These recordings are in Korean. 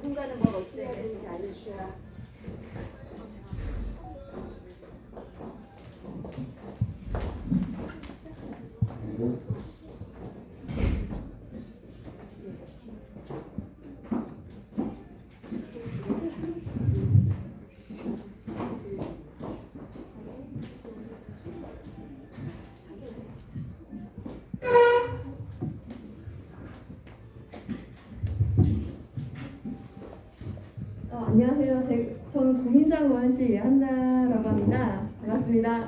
누군가는 뭘 어떻게 해야 되는지 알려주셔야. 안녕하세요. 저는 국민장관실 한나라고 합니다. 반갑습니다.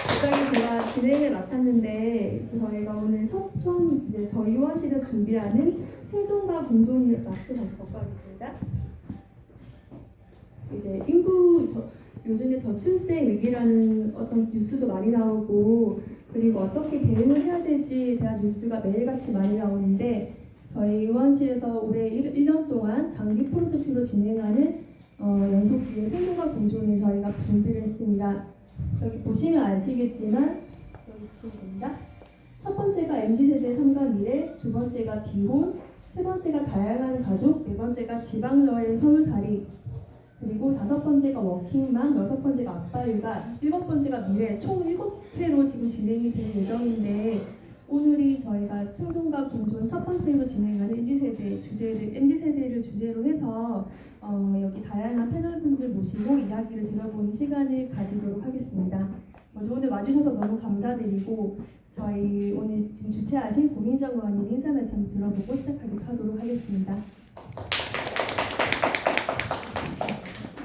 갑자기 제가 진행을 맡았는데 저희가 오늘 처음 이제 저희 의원실에서 준비하는 생존과 공존을 다시 바꿔보겠습니다. 이제 요즘에 저출생 위기라는 어떤 뉴스도 많이 나오고 그리고 어떻게 대응을 해야 될지에 대한 뉴스가 매일같이 많이 나오는데 저희 의원실에서 올해 1년 동안 장기 프로젝트로 진행하는 연속기획 생존과 공존을 저희가 준비를 했습니다. 여기 보시면 아시겠지만 여기 보시면 됩니다. 첫 번째가 MZ세대 삶과 미래, 두 번째가 비혼, 세 번째가 다양한 가족, 네 번째가 지방여행 서울살이, 그리고 다섯 번째가 워킹맘, 여섯 번째가 아빠 육아, 일곱 번째가 미래, 총 7회로 지금 진행이 될 예정인데 오늘이 저희가 생존과 공존 첫 번째로 진행하는 MZ세대를 주제로 해서 여기 다양한 패널분들 모시고 이야기를 들어보는 시간을 가지도록 하겠습니다. 먼저 오늘 와주셔서 너무 감사드리고 저희 오늘 지금 주최하신 고민장관님 인사 말씀 들어보고 시작하도록 하겠습니다.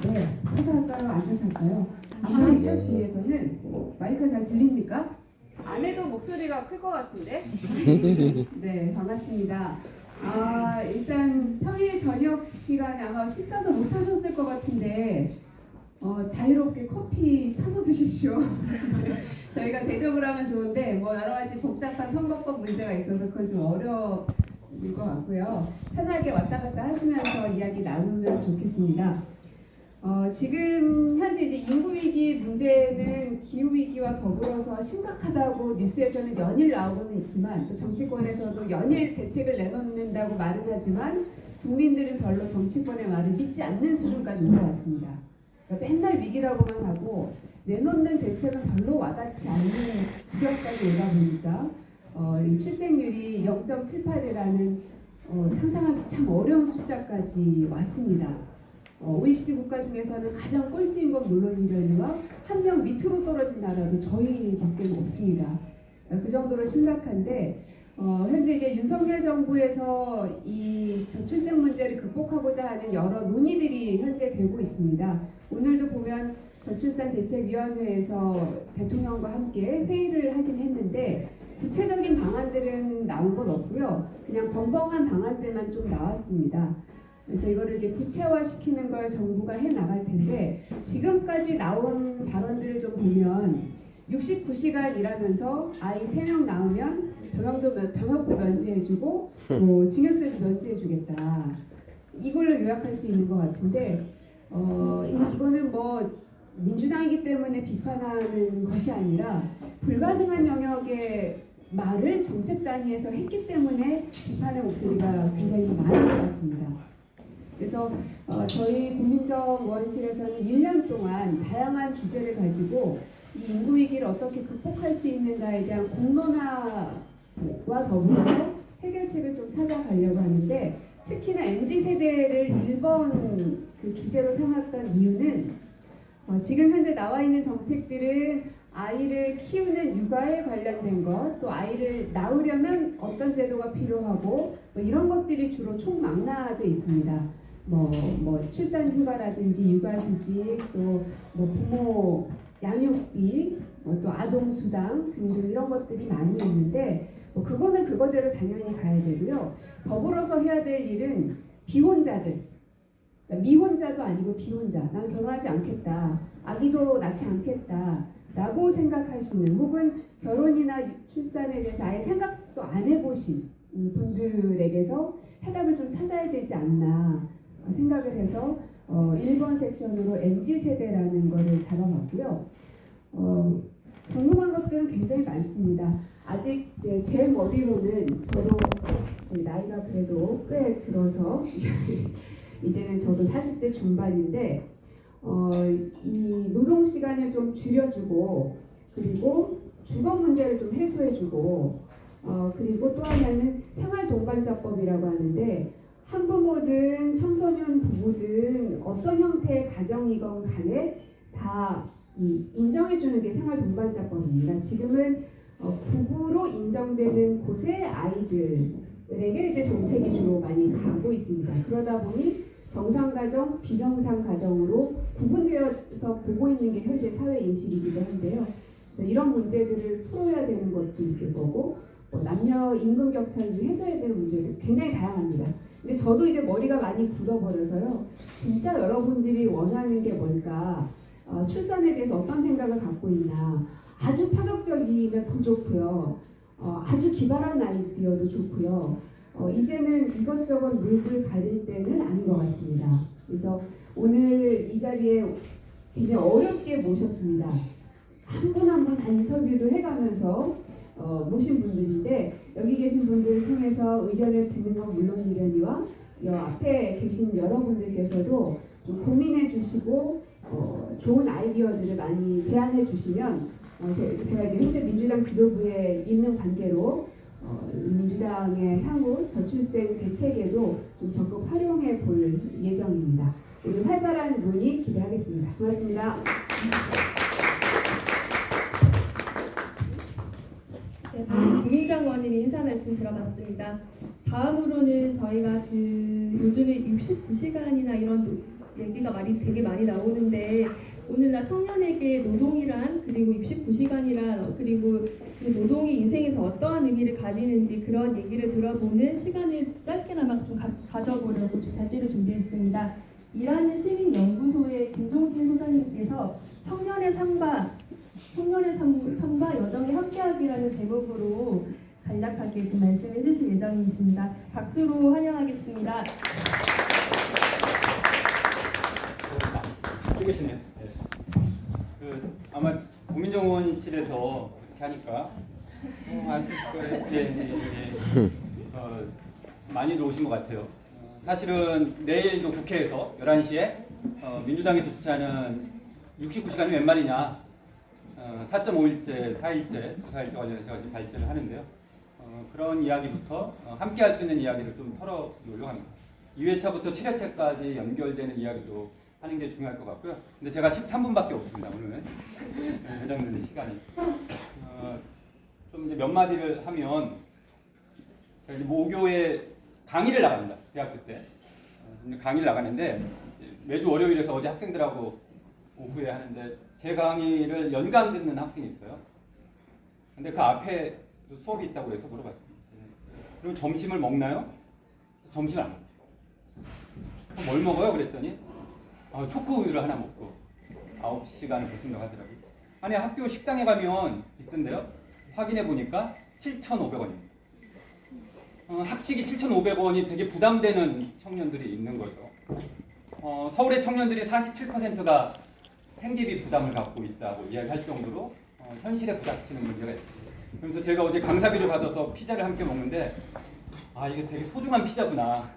네, 서서 할까요? 앉아서 할까요? 아마 이쪽 뒤에서는 마이크가 잘 들립니까? 안에도 목소리가 클 것 같은데? 네, 반갑습니다. 일단 평일 저녁 시간에 아마 식사도 못 하셨을 것 같은데 자유롭게 커피 사서 드십시오. 저희가 대접을 하면 좋은데 뭐 여러 가지 복잡한 선거법 문제가 있어서 그건 좀 어려울 것 같고요. 편하게 왔다 갔다 하시면서 이야기 나누면 좋겠습니다. 지금 현재 이제 인구 위기 문제는 기후 위기와 더불어서 심각하다고 뉴스에서는 연일 나오고는 있지만 또 정치권에서도 연일 대책을 내놓는다고 말은 하지만 국민들은 별로 정치권의 말을 믿지 않는 수준까지 온 것 같습니다. 그러니까 맨날 위기라고만 하고 내놓는 대책은 별로 와닿지 않는 지경까지 오다 보니까 이 출생률이 0.78이라는 상상하기 참 어려운 숫자까지 왔습니다. OECD 국가 중에서는 가장 꼴찌인 건 물론이려니와 한 명 밑으로 떨어진 나라도 저희밖에 없습니다. 그 정도로 심각한데 현재 이제 윤석열 정부에서 이 저출생 문제를 극복하고자 하는 여러 논의들이 현재 되고 있습니다. 오늘도 보면 저출산대책위원회에서 대통령과 함께 회의를 하긴 했는데 구체적인 방안들은 나온 건 없고요. 그냥 벙벙한 방안들만 좀 나왔습니다. 그래서 이거를 이제 구체화시키는 걸 정부가 해 나갈 텐데 지금까지 나온 발언들을 좀 보면 69시간 일하면서 아이 3명 낳으면 병역도 면제해주고 뭐 증여세도 면제해주겠다. 이걸로 요약할 수 있는 것 같은데 이거는 뭐 민주당이기 때문에 비판하는 것이 아니라 불가능한 영역의 말을 정책 단위에서 했기 때문에 비판의 목소리가 굉장히 많은 것 같습니다. 그래서 저희 국민정원실에서는 1년 동안 다양한 주제를 가지고 이 인구 위기를 어떻게 극복할 수 있는가에 대한 공론화와 더불어서 해결책을 좀 찾아가려고 하는데 특히나 MZ세대를 1번 그 주제로 삼았던 이유는 지금 현재 나와 있는 정책들은 아이를 키우는 육아에 관련된 것, 또 아이를 낳으려면 어떤 제도가 필요하고 뭐 이런 것들이 주로 총망라돼 있습니다. 뭐 출산휴가라든지 육아휴직, 또 뭐 부모 양육비, 또 아동수당 등등 이런 것들이 많이 있는데 그거는 그거대로 당연히 가야 되고요. 더불어서 해야 될 일은 비혼자들, 그러니까 미혼자도 아니고 비혼자, 난 결혼하지 않겠다, 아기도 낳지 않겠다 라고 생각하시는 혹은 결혼이나 출산에 대해서 아예 생각도 안 해보신 분들에게서 해답을 좀 찾아야 되지 않나 생각을 해서 1번 섹션으로 MZ세대라는 거를 잡아봤고요. 궁금한 것들은 굉장히 많습니다. 아직 제 머리로는 저도 나이가 그래도 꽤 들어서 이제는 저도 40대 중반인데 이 노동 시간을 좀 줄여주고 그리고 주거 문제를 좀 해소해주고 그리고 또 하나는 생활 동반자법이라고 하는데 한부모든 청소년 부부든 어떤 형태의 가정이건 간에 다 인정해주는 게 생활 동반자법입니다. 지금은 부부로 인정되는 곳의 아이들에게 이제 정책이 주로 많이 가고 있습니다. 그러다 보니 정상가정, 비정상가정으로 구분되어서 보고 있는 게 현재 사회 인식이기도 한데요. 그래서 이런 문제들을 풀어야 되는 것도 있을 거고 남녀 임금 격차를 좀 해소해야 되는 문제도 굉장히 다양합니다. 근데 저도 이제 머리가 많이 굳어버려서요. 진짜 여러분들이 원하는 게 뭘까? 출산에 대해서 어떤 생각을 갖고 있나? 아주 파격적이면 더 좋고요. 아주 기발한 아이디어도 좋고요. 이제는 이것저것 물불 가릴 때는 아닌 것 같습니다. 그래서 오늘 이 자리에 굉장히 어렵게 모셨습니다. 한 분 한 분 다 인터뷰도 해가면서 모신 분들인데 여기 계신 분들을 통해서 의견을 듣는 건 물론이려니와 이 앞에 계신 여러분들께서도 좀 고민해 주시고 좋은 아이디어들을 많이 제안해 주시면 제가 이제 현재 민주당 지도부에 있는 관계로 민주당의 향후 저출생 대책에도 좀 적극 활용해 볼 예정입니다. 오늘 활발한 논의 기대하겠습니다. 고맙습니다. 네, 김민정 의원님 인사 말씀 들어봤습니다. 다음으로는 저희가 요즘에 69시간이나 이런 얘기가 되게 많이 나오는데 오늘날 청년에게 노동이란 그리고 69시간이란 그리고 그 노동이 인생에서 어떠한 의미를 가지는지 그런 얘기를 들어보는 시간을 짧게나마 좀 가져보려고 자료를 준비했습니다. 일하는 시민연구소의 김종진 소장님께서 청년의 삶과 여정이 함께하기라는 제목으로 간략하게 좀 말씀해 주실 예정이십니다. 박수로 환영하겠습니다. 찍으시네요. 네. 아마 고민정 의원실에서 이렇게 하니까 안 쓰실 거예요. 네. 많이들 오신 것 같아요. 사실은 내일도 국회에서 11시에 민주당에서 주최하는 69시간이 웬 말이냐 4.5일제, 4일제, 9사일제 관련해서 발제를 하는데요. 그런 이야기부터 함께 할 수 있는 이야기를 좀 털어놓으려고 합니다. 2회차부터 7회차까지 연결되는 이야기도 하는 게 중요할 것 같고요. 근데 제가 13분밖에 없습니다. 오늘 회장님의 시간이. 좀 이제 몇 마디를 하면 제가 이제 모교에 강의를 나갑니다. 대학교 때. 강의를 나가는데 매주 월요일에서 어제 학생들하고 오후에 하는데 제 강의를 연강 듣는 학생이 있어요. 근데 그 앞에 수업이 있다고 해서 물어봤습니다. 그럼 점심을 먹나요? 점심을 안 먹어요. 그럼 뭘 먹어요? 그랬더니 초코 우유를 하나 먹고 9시간을 버틴다고 하더라고요. 아니 학교 식당에 가면 있던데요. 확인해 보니까 7,500원입니다. 학식이 7,500원이 되게 부담되는 청년들이 있는 거죠. 서울의 청년들이 47%가 생계비 부담을 갖고 있다고 이야기할 정도로 현실에 부닥치는 문제가 있습니다. 그래서 제가 어제 강사비를 받아서 피자를 함께 먹는데 이게 되게 소중한 피자구나.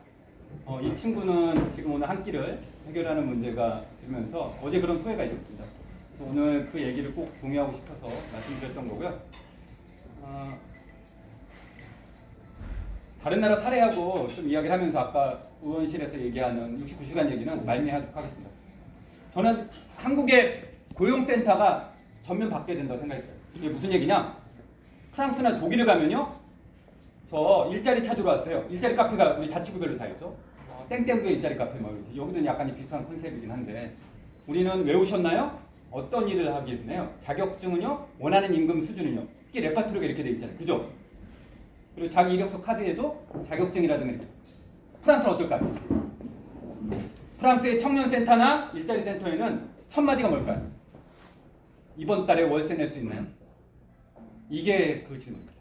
이 친구는 지금 오늘 한 끼를 해결하는 문제가 되면서 어제 그런 소회가 있었습니다. 그래서 오늘 그 얘기를 꼭 공유하고 싶어서 말씀드렸던 거고요. 다른 나라 사례하고 좀 이야기를 하면서 아까 의원실에서 얘기하는 69시간 얘기는 말미하도록 하겠습니다. 저는 한국의 고용센터가 전면 바뀌어야 된다고 생각했어요. 이게 무슨 얘기냐? 프랑스나 독일을 가면요. 저 일자리 찾으러 왔어요. 일자리 카페가 우리 자치구별로 다 있죠. 땡땡구의 일자리 카페 뭐 이렇게. 여기도 약간 비슷한 컨셉이긴 한데 우리는 외우셨나요? 어떤 일을 하기 위해서요? 자격증은요? 원하는 임금 수준은요? 이게 레파토리가 이렇게 돼 있잖아요. 그죠? 그리고 자기 이력서 카드에도 자격증이라든가 이렇게. 프랑스는 어떨까요? 프랑스의 청년센터나 일자리 센터에는 첫 마디가 뭘까요? 이번 달에 월세 낼 수 있나요? 이게 그 질문입니다.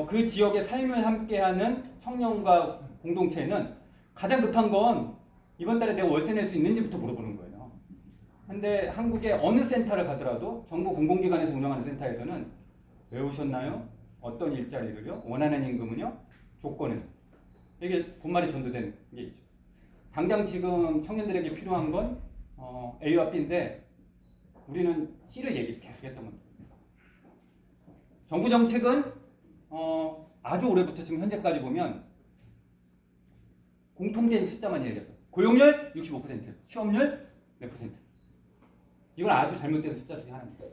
그 지역의 삶을 함께하는 청년과 공동체는 가장 급한 건 이번 달에 내가 월세 낼 수 있는지부터 물어보는 거예요. 근데 한국의 어느 센터를 가더라도 정부 공공기관에서 운영하는 센터에서는 외우셨나요? 어떤 일자리를요? 원하는 임금은요? 조건은 이게 본말이 전도된 게 있죠. 당장 지금 청년들에게 필요한 건 A와 B인데 우리는 C를 계속했던 겁니다. 정부 정책은 아주 오래부터 지금 현재까지 보면 공통된 숫자만 얘기해서 고용률 65%, 취업률 몇 %. 이건 아주 잘못된 숫자 중에 하나입니다.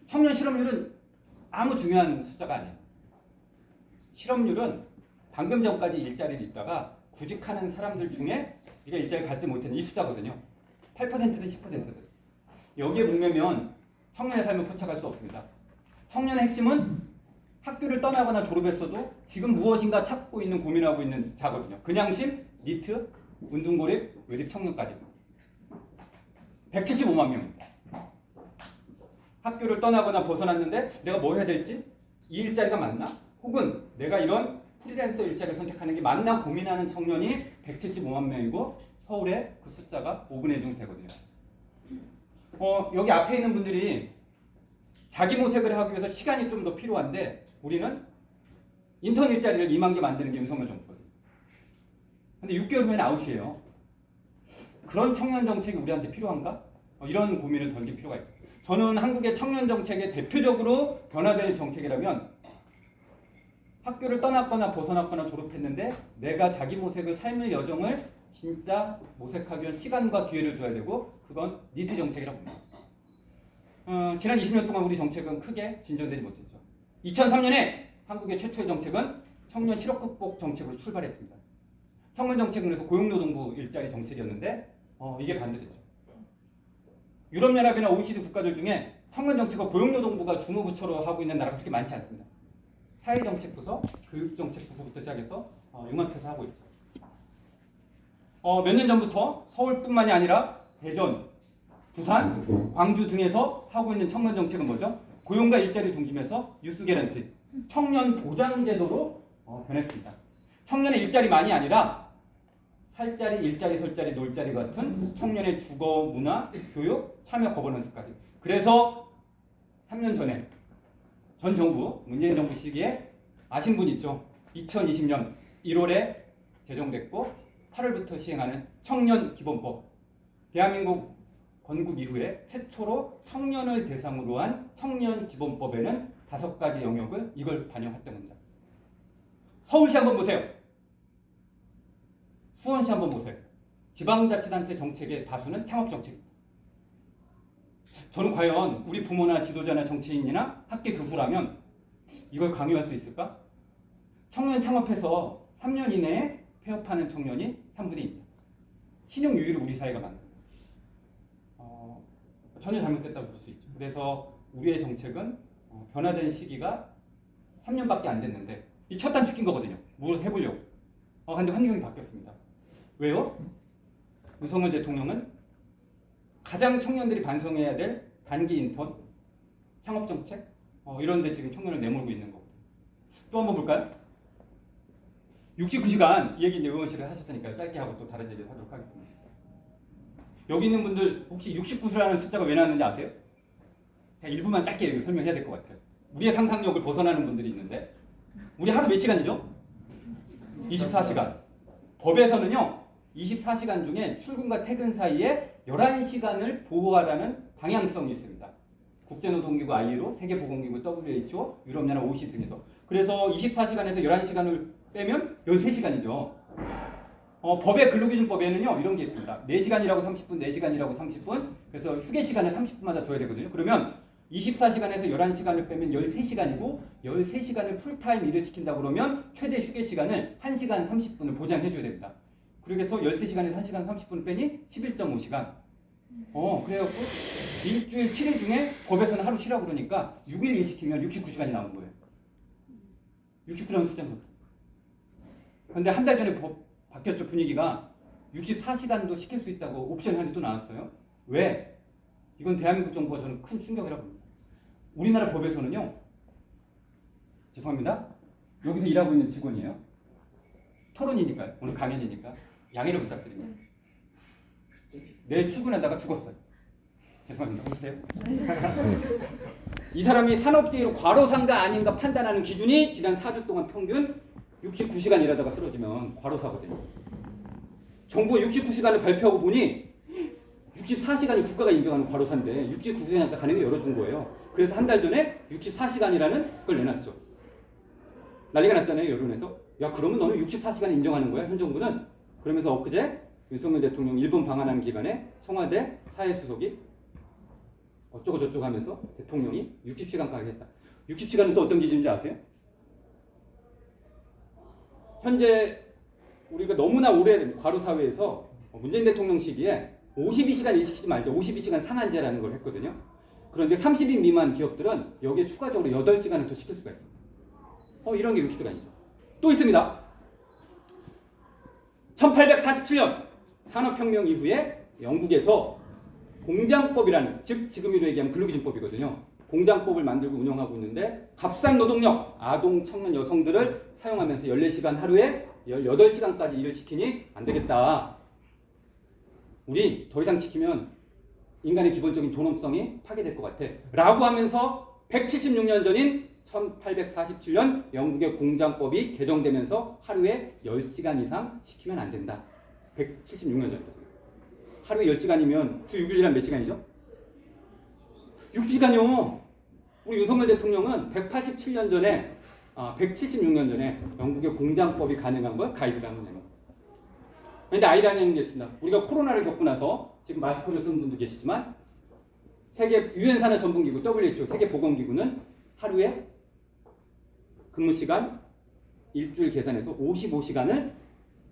청년 실업률은 아무 중요한 숫자가 아니에요. 실업률은 방금 전까지 일자리를 있다가 구직하는 사람들 중에 네가 일자리를 갖지 못했는 이 숫자거든요. 8%든 10%든. 여기에 목매면 청년의 삶을 포착할 수 없습니다. 청년의 핵심은 학교를 떠나거나 졸업했어도 지금 무엇인가 찾고 있는 고민하고 있는 자거든요. 근양심, 니트, 운동고립, 외립 청년까지 175만 명입니다. 학교를 떠나거나 벗어났는데 내가 뭐 해야 될지? 이 일자리가 맞나? 혹은 내가 이런 프리랜서 일자리를 선택하는 게 맞나 고민하는 청년이 175만 명이고 서울에 그 숫자가 5분의 1 정도 되거든요. 여기 앞에 있는 분들이 자기 모색을 하기 위해서 시간이 좀 더 필요한데 우리는 인턴 일자리를 2만 개 만드는 게 윤석열 정부거든요. 근데 6개월 후에는 아웃이에요. 그런 청년 정책이 우리한테 필요한가? 이런 고민을 던질 필요가 있죠. 저는 한국의 청년 정책의 대표적으로 변화될 정책이라면 학교를 떠났거나 벗어났거나 졸업했는데 내가 자기 모색을 삶의 여정을 진짜 모색하기 위한 시간과 기회를 줘야 되고 그건 니트 정책이라고 봅니다. 지난 20년 동안 우리 정책은 크게 진전되지 못했죠. 2003년에 한국의 최초의 정책은 청년 실업 극복 정책으로 출발했습니다. 청년 정책은 그래서 고용노동부 일자리 정책이었는데 이게 반대됐죠. 유럽연합이나 OECD 국가들 중에 청년 정책을 고용노동부가 주무부처로 하고 있는 나라가 그렇게 많지 않습니다. 사회정책부서, 교육정책부서부터 시작해서 융합해서 하고 있죠. 몇 년 전부터 서울뿐만이 아니라 대전, 부산, 광주 등에서 하고 있는 청년 정책은 뭐죠? 고용과 일자리 중심에서 유스 개런티, 청년 보장 제도로 변했습니다. 청년의 일자리만이 아니라 살자리, 일자리, 설자리, 놀자리 같은 청년의 주거, 문화, 교육, 참여 거버넌스까지. 그래서 3년 전에 전 정부, 문재인 정부 시기에 아신 분 있죠? 2020년 1월에 제정됐고 8월부터 시행하는 청년 기본법. 대한민국 건국 이후에 최초로 청년을 대상으로 한 청년 기본법에는 5가지 영역을 이걸 반영했던 겁니다. 서울시 한번 보세요. 수원시 한번 보세요. 지방자치단체 정책의 다수는 창업정책입니다. 저는 과연 우리 부모나 지도자나 정치인이나 학계 교수라면 이걸 강요할 수 있을까? 청년 창업해서 3년 이내에 폐업하는 청년이 3분의 2입니다. 신용 유의를 우리 사회가 만듭니다. 전혀 잘못됐다고 볼 수 있죠. 그래서 우리의 정책은 변화된 시기가 3년밖에 안 됐는데 이 첫 단추 낀 거거든요. 뭘 해보려고. 근데 환경이 바뀌었습니다. 왜요? 윤석열 대통령은 가장 청년들이 반성해야 될 단기 인턴, 창업정책 이런 데 지금 청년을 내몰고 있는 거거든요. 또 한번 볼까요? 69시간 이 얘기 이제 의원실에 하셨으니까 짧게 하고 또 다른 얘기를 하도록 하겠습니다. 여기 있는 분들 혹시 69수라는 숫자가 왜 나왔는지 아세요? 제가 일부만 짧게 설명해야 될 것 같아요. 우리의 상상력을 벗어나는 분들이 있는데 우리 하루 몇 시간이죠? 24시간. 법에서는요 24시간 중에 출근과 퇴근 사이에 11시간을 보호하라는 방향성이 있습니다. 국제노동기구 ILO, 세계보건기구 WHO, 유럽연합 OECD 등에서. 그래서 24시간에서 11시간을 빼면 13시간이죠. 법의 근로기준법에는요 이런 게 있습니다. 4시간이라고 30분, 4시간이라고 30분. 그래서 휴게 시간을 30분마다 줘야 되거든요. 그러면 24시간에서 11시간을 빼면 13시간이고 13시간을 풀타임 일을 시킨다 그러면 최대 휴게 시간을 1시간 30분을 보장해 줘야 됩니다. 그래서 13시간에서 1시간 30분을 빼니 11.5시간. 그래갖고 일주일 7일 중에 법에서는 하루 쉬라고 그러니까 6일 일 시키면 69시간이 나온 거예요. 69라는 숫자는. 근데 한 달 전에 법 바뀌었죠. 분위기가 64시간도 시킬 수 있다고 옵션이 하나 또 나왔어요. 왜? 이건 대한민국 정부가 저는 큰 충격이라고 봅니다. 우리나라 법에서는요. 죄송합니다. 여기서 일하고 있는 직원이에요. 토론이니까요. 오늘 강연이니까 양해를 부탁드립니다. 내일 출근하다가 죽었어요. 죄송합니다. 웃으세요. 이 사람이 산업재해로 과로사인가 아닌가 판단하는 기준이 지난 4주 동안 평균 69시간 일하다가 쓰러지면 과로사거든요. 정부 69시간을 발표하고 보니 64시간이 국가가 인정하는 과로사인데 69시간까지 가능을 열어준 거예요. 그래서 한 달 전에 64시간이라는 걸 내놨죠. 난리가 났잖아요, 여론에서. 야, 그러면 너는 64시간 인정하는 거야, 현 정부는? 그러면서 엊그제 윤석열 대통령 일본 방한하는 기간에 청와대 사회수석이 어쩌고 저쩌고 하면서 대통령이 60시간까지 하겠다. 60시간은 또 어떤 기준인지 아세요? 현재 우리가 너무나 오랜 과로사회에서 문재인 대통령 시기에 52시간 일시키지 말자, 52시간 상한제라는 걸 했거든요. 그런데 30인 미만 기업들은 여기에 추가적으로 8시간을 더 시킬 수가 있습니다. 이런 게 60시간이죠. 또 있습니다. 1847년 산업혁명 이후에 영국에서 공장법이라는, 즉 지금으로 얘기하면 근로기준법이거든요. 공장법을 만들고 운영하고 있는데 값싼 노동력, 아동, 청년 여성들을 사용하면서 14시간 하루에 18시간까지 일을 시키니 안 되겠다. 우리 더 이상 시키면 인간의 기본적인 존엄성이 파괴될 것 같아. 라고 하면서 176년 전인 1847년 영국의 공장법이 개정되면서 하루에 10시간 이상 시키면 안 된다. 176년 전이다. 하루에 10시간이면 주 6일이란 몇 시간이죠? 6시간이요. 우리 윤석열 대통령은 186년 전에 영국의 공장법이 가능한 걸 가이드라는 거예요. 그런데 아이러니한 게 있습니다. 우리가 코로나를 겪고 나서 지금 마스크를 쓰는 분도 계시지만 세계 유엔 산하전문기구 WHO 세계보건기구는 하루에 근무시간 일주일 계산해서 55시간을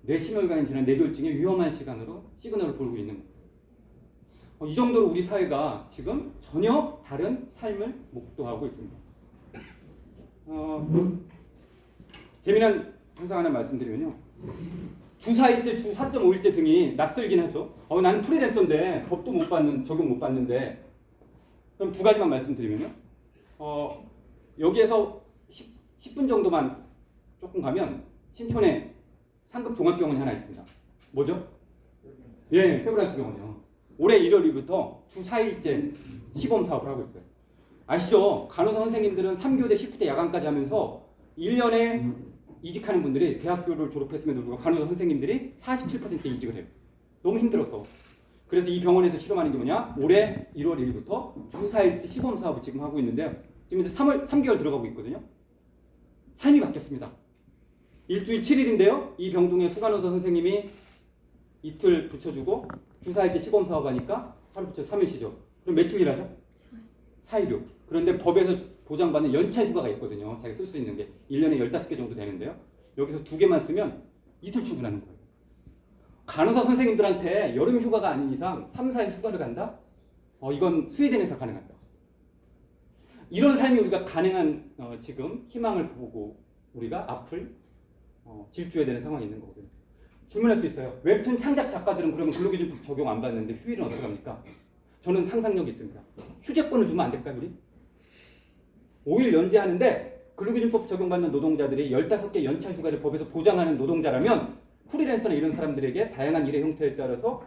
뇌심혈관에 지난 뇌졸중의 위험한 시간으로 시그널을 보고 있는 거예요. 이 정도로 우리 사회가 지금 전혀 다른 삶을 목도하고 있습니다. 재미난 현상 하나 말씀드리면요. 주 4일째, 주 4.5일째 등이 낯설긴 하죠. 나는 프리랜서인데 법도 못 받는, 적용 못 받는데. 그럼 두 가지만 말씀드리면요. 여기에서 10분 정도만 조금 가면 신촌에 상급 종합병원이 하나 있습니다. 뭐죠? 예, 세브란스 병원이요. 올해 1월 2일부터 주 4일째 시범 사업을 하고 있어요. 아시죠? 간호사 선생님들은 3교대, 10교대 야간까지 하면서 1년에 이직하는 분들이 대학교를 졸업했음에도 불구하고 간호사 선생님들이 47% 이직을 해요. 너무 힘들어서. 그래서 이 병원에서 실험하는 게 뭐냐? 올해 1월 1일부터 주 4일째 시범 사업을 지금 하고 있는데요. 지금 이제 3개월 들어가고 있거든요. 삶이 바뀌었습니다. 일주일 7일인데요. 이 병동에 수간호사 선생님이 이틀 붙여주고 주 4일째 시범 사업하니까 하루 붙여 3일 쉬죠. 그럼 며칠 일하죠? 4일요. 그런데 법에서 보장받는 연차 휴가가 있거든요. 자기 쓸 수 있는 게 1년에 15개 정도 되는데요. 여기서 2개만 쓰면 이틀 출근하는 거예요. 간호사 선생님들한테 여름 휴가가 아닌 이상 3, 4일 휴가를 간다? 이건 스웨덴에서 가능하다. 이런 삶이 우리가 가능한 지금 희망을 보고 우리가 앞을 질주해야 되는 상황이 있는 거거든요. 질문할 수 있어요. 웹툰 창작 작가들은 그러면 근로기준법 적용 안 받는데 휴일은 어떻게 합니까? 저는 상상력이 있습니다. 휴재권을 주면 안 될까요, 우리? 5일 연재하는데 근로기준법 적용받는 노동자들이 15개 연차 휴가를 법에서 보장하는 노동자라면 프리랜서나 이런 사람들에게 다양한 일의 형태에 따라서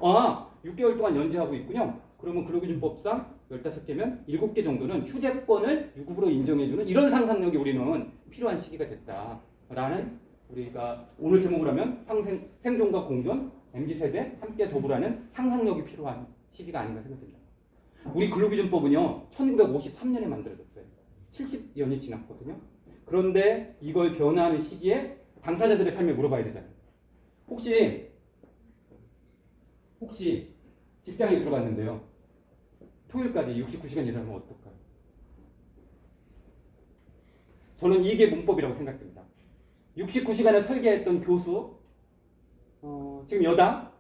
6개월 동안 연재하고 있군요. 그러면 근로기준법상 15개면 7개 정도는 휴재권을 유급으로 인정해주는 이런 상상력이 우리는 필요한 시기가 됐다라는, 우리가 오늘 제목을 하면 생존과 공존, MZ세대 함께 더불어하는 상상력이 필요한 시기가 아닌가 생각됩니다. 우리 근로기준법은요 1953년에 만들어졌어요. 70년이 지났거든요. 그런데 이걸 변화하는 시기에 당사자들의 삶에 물어봐야 되잖아요. 혹시 직장에 들어갔는데요. 토요일까지 69시간 일하면 어떨까요? 저는 이게 문법이라고 생각됩니다. 69시간을 설계했던 교수, 지금 여당,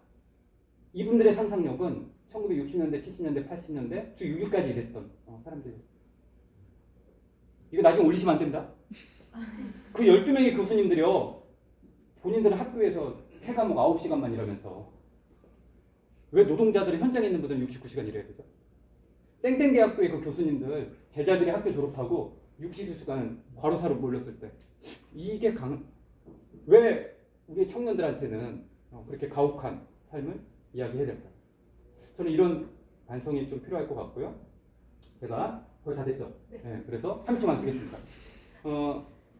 이분들의 상상력은 1960년대, 70년대, 80년대 주 6일까지 일했던 사람들이에요. 이거 나중에 올리시면 안 된다. 그 12명의 교수님들이요. 본인들은 학교에서 세 과목 9시간만 일하면서 왜 노동자들은 현장에 있는 분들은 69시간 일해야 되죠? 땡땡 대학교의 그 교수님들 제자들이 학교 졸업하고 62시간 과로사로 몰렸을 때 이게 왜 우리 청년들한테는 그렇게 가혹한 삶을 이야기해야 될까? 저는 이런 반성이 좀 필요할 것 같고요. 제가 거의 다 됐죠? 네. 그래서 30초만 쓰겠습니다.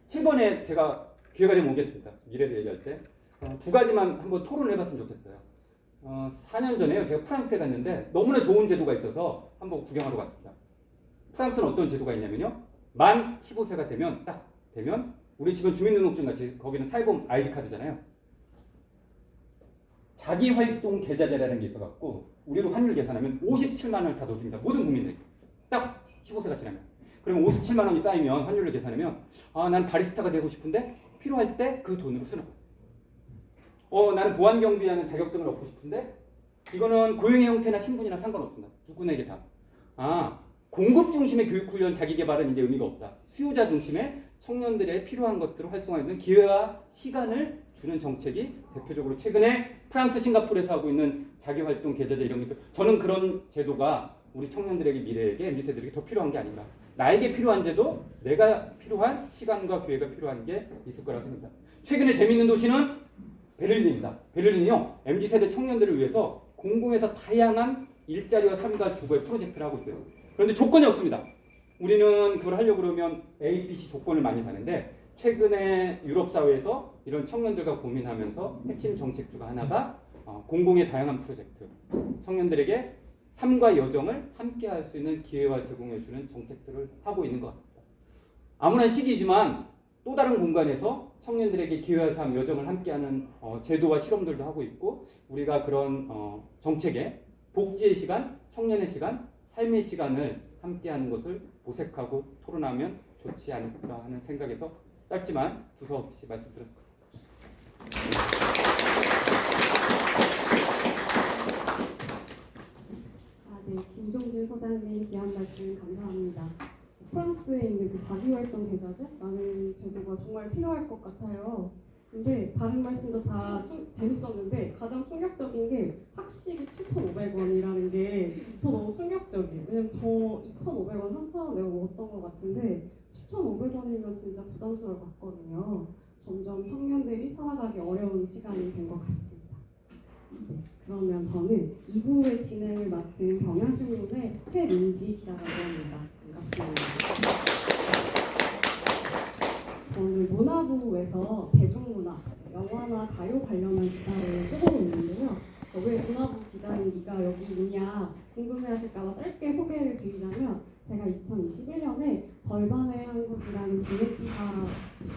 7번에 제가 기회가 되면 오겠습니다. 미래를 얘기할 때. 두 가지만 한번 토론을 해봤으면 좋겠어요. 4년 전에요. 제가 프랑스에 갔는데 너무나 좋은 제도가 있어서 한번 구경하러 갔습니다. 프랑스는 어떤 제도가 있냐면요. 만 15세가 되면 우리 집은 주민등록증 같이 거기는 사회보험 아이디 카드잖아요. 자기활동 계좌제라는 게 있어갖고 우리로 환율 계산하면 57만 원을 다 넣어줍니다. 모든 국민들이. 딱 15세가 지나면. 그러면 57만 원이 쌓이면 환율을 계산하면 난 바리스타가 되고 싶은데 필요할 때 그 돈으로 쓰는 거예요. 나는 보안경비하는 자격증을 얻고 싶은데 이거는 고용의 형태나 신분이나 상관없습니다. 누구에게 다. 공급 중심의 교육훈련 자기개발은 이제 의미가 없다. 수요자 중심의 청년들의 필요한 것들을 활성화하는 기회와 시간을 주는 정책이 대표적으로 최근에 프랑스, 싱가포르에서 하고 있는 자기활동 계좌제 이런 것들. 저는 그런 제도가 우리 청년들에게 미래에게 MZ세대들에게 더 필요한 게 아닌가. 나에게 필요한 제도, 내가 필요한 시간과 기회가 필요한 게 있을 거라고 생각합니다. 최근에 재밌는 도시는 베를린입니다. 베를린이요. MZ세대 청년들을 위해서 공공에서 다양한 일자리와 삶과 주거의 프로젝트를 하고 있어요. 그런데 조건이 없습니다. 우리는 그걸 하려고 그러면 A, B, C 조건을 많이 다는데 최근에 유럽 사회에서 이런 청년들과 고민하면서 핵심 정책 중 하나가 공공의 다양한 프로젝트, 청년들에게 삶과 여정을 함께 할 수 있는 기회와 제공해주는 정책들을 하고 있는 것 같습니다. 아무런 시기이지만 또 다른 공간에서 청년들에게 기회와 삶, 여정을 함께하는 제도와 실험들도 하고 있고 우리가 그런 정책에 복지의 시간, 청년의 시간, 삶의 시간을 함께하는 것을 모색하고 토론하면 좋지 않을까 하는 생각에서 짧지만 두서없이 말씀드렸습니다. 네, 김종진 소장님 귀한 말씀 감사합니다. 프랑스에 있는 그 자기활동 계좌제라는 제도가 정말 필요할 것 같아요. 근데 다른 말씀도 다 재밌었는데 가장 충격적인 게 학식이 7,500원이라는 게 저 너무 충격적이에요. 왜냐면 저 2,500원, 3,000원 내고 먹었던 것 같은데 7,500원이면 진짜 부담스러울 것 같거든요. 점점 청년들이 살아가기 어려운 시간이 된 것 같습니다. 네, 그러면 저는 2부의 진행을 맡은 경향신문의 최민지 기자라고 합니다. 반갑습니다. 저는 문화부에서 대중문화, 영화나 가요 관련한 기사를 쓰고 있는데요. 왜 문화부 기자이니까 여기 있냐 궁금해하실까봐 짧게 소개를 드리자면 제가 2021년에 절반의 한국이라는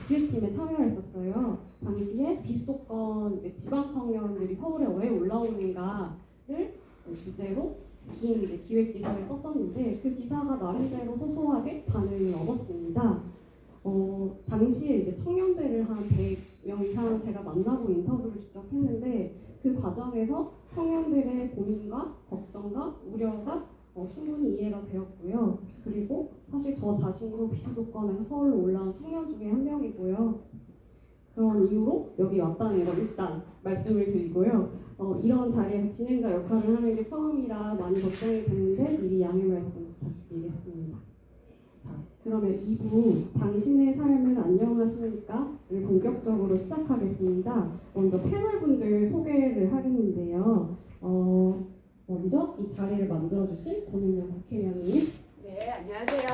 기획팀에 참여했었어요. 당시에 비수도권 지방 청년들이 서울에 왜 올라오는가를 주제로 긴 기획 기사를 썼었는데 그 기사가 나름대로 소소하게 반응을 얻었습니다. 당시에 청년들을 한 100명 이상 제가 만나고 인터뷰를 직접 했는데 그 과정에서 청년들의 고민과 걱정과 우려가 충분히 이해가 되었고요. 그리고 사실 저 자신도 비수도권에서 서울로 올라온 청년 중에 한 명이고요. 그런 이유로 여기 왔다는 걸 일단 말씀을 드리고요. 이런 자리에서 진행자 역할을 하는 게 처음이라 많이 걱정이 되는데 미리 양해 말씀 부탁드리겠습니다. 자, 그러면 2부 당신의 삶은 안녕하십니까를 본격적으로 시작하겠습니다. 먼저 패널분들 소개를 하겠는데요. 먼저 이 자리를 만들어주신 권은영 국회의원님. 네, 안녕하세요.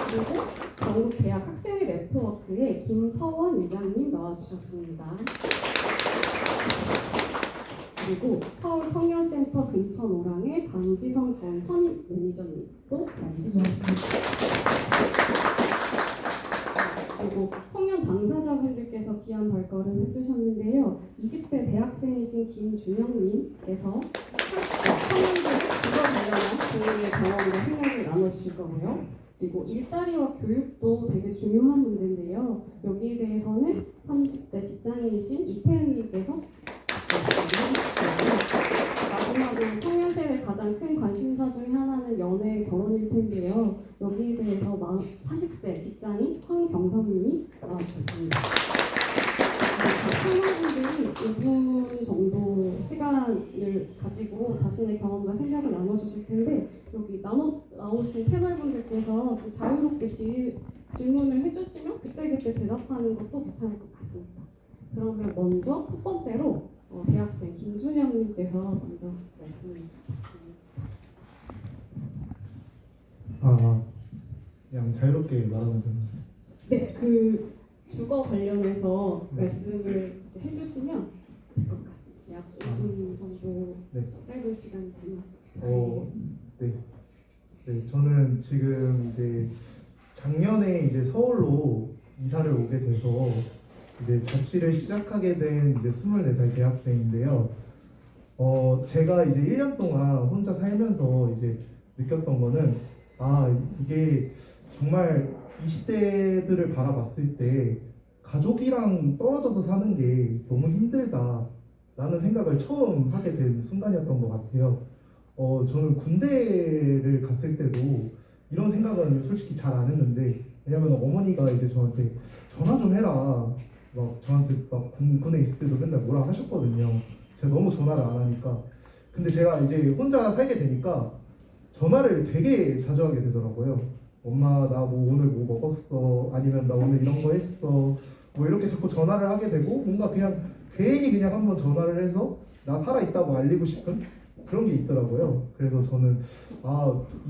그리고 전국대학 학생회 네트워크의 김서원 의장님 나와주셨습니다. 그리고 서울청년센터 금천오랑의 강지성 전 선임 매니저님도 자리해주셨습니다. 그리고 청년 당사자분들께서 귀한 발걸음 해주셨는데요. 20대 대학생이신 김준영님께서 청년들 주거 관련한 본인의 경험과 생각을 나눠주실 거고요. 그리고 일자리와 교육도 되게 중요한 문제인데요. 여기에 대해서는 30대 직장인이신 이태은님께서 마지막으로 청년 세대 가장 큰 관심사 중에 하나는 연애, 결혼일 텐데요. 여기에 대해서 40세 직장인 황경선님이 나와주셨습니다. 청년분들이 5분 정도 시간을 가지고 자신의 경험과 생각을 나눠주실 텐데 여기 나오신 패널분들께서 좀 자유롭게 질문을 해주시면 그때그때 대답하는 것도 괜찮을 것 같습니다. 그러면 먼저 첫 번째로 대학생 김준영님께서 먼저 말씀을 부탁드립니다. 자유롭게 말하면 됩니다. 네, 그 주거 관련해서 네. 말씀을 이제 해주시면 될 것 같습니다. 약 5분 정도 네. 짧은 시간이지만 네. 네, 저는 지금 이제 작년에 이제 서울로 이사를 오게 돼서 이제 자취를 시작하게 된 이제 24살 대학생인데요. 제가 이제 1년 동안 혼자 살면서 이제 느꼈던 거는 이게 정말 20대들을 바라봤을 때 가족이랑 떨어져서 사는 게 너무 힘들다라는 생각을 처음 하게 된 순간이었던 것 같아요. 저는 군대를 갔을 때도 이런 생각은 솔직히 잘 안 했는데, 왜냐면 어머니가 이제 저한테 전화 좀 해라, 막 저한테 막 군에 있을 때도 맨날 뭐라 하셨거든요. 제가 너무 전화를 안 하니까. 근데 제가 이제 혼자 살게 되니까 전화를 되게 자주 하게 되더라고요. 엄마 나 뭐 오늘 뭐 먹었어, 아니면 나 오늘 이런 거 했어, 뭐 이렇게 자꾸 전화를 하게 되고, 뭔가 그냥 괜히 그냥 한번 전화를 해서 나 살아있다고 알리고 싶은 그런 게 있더라고요. 그래서 저는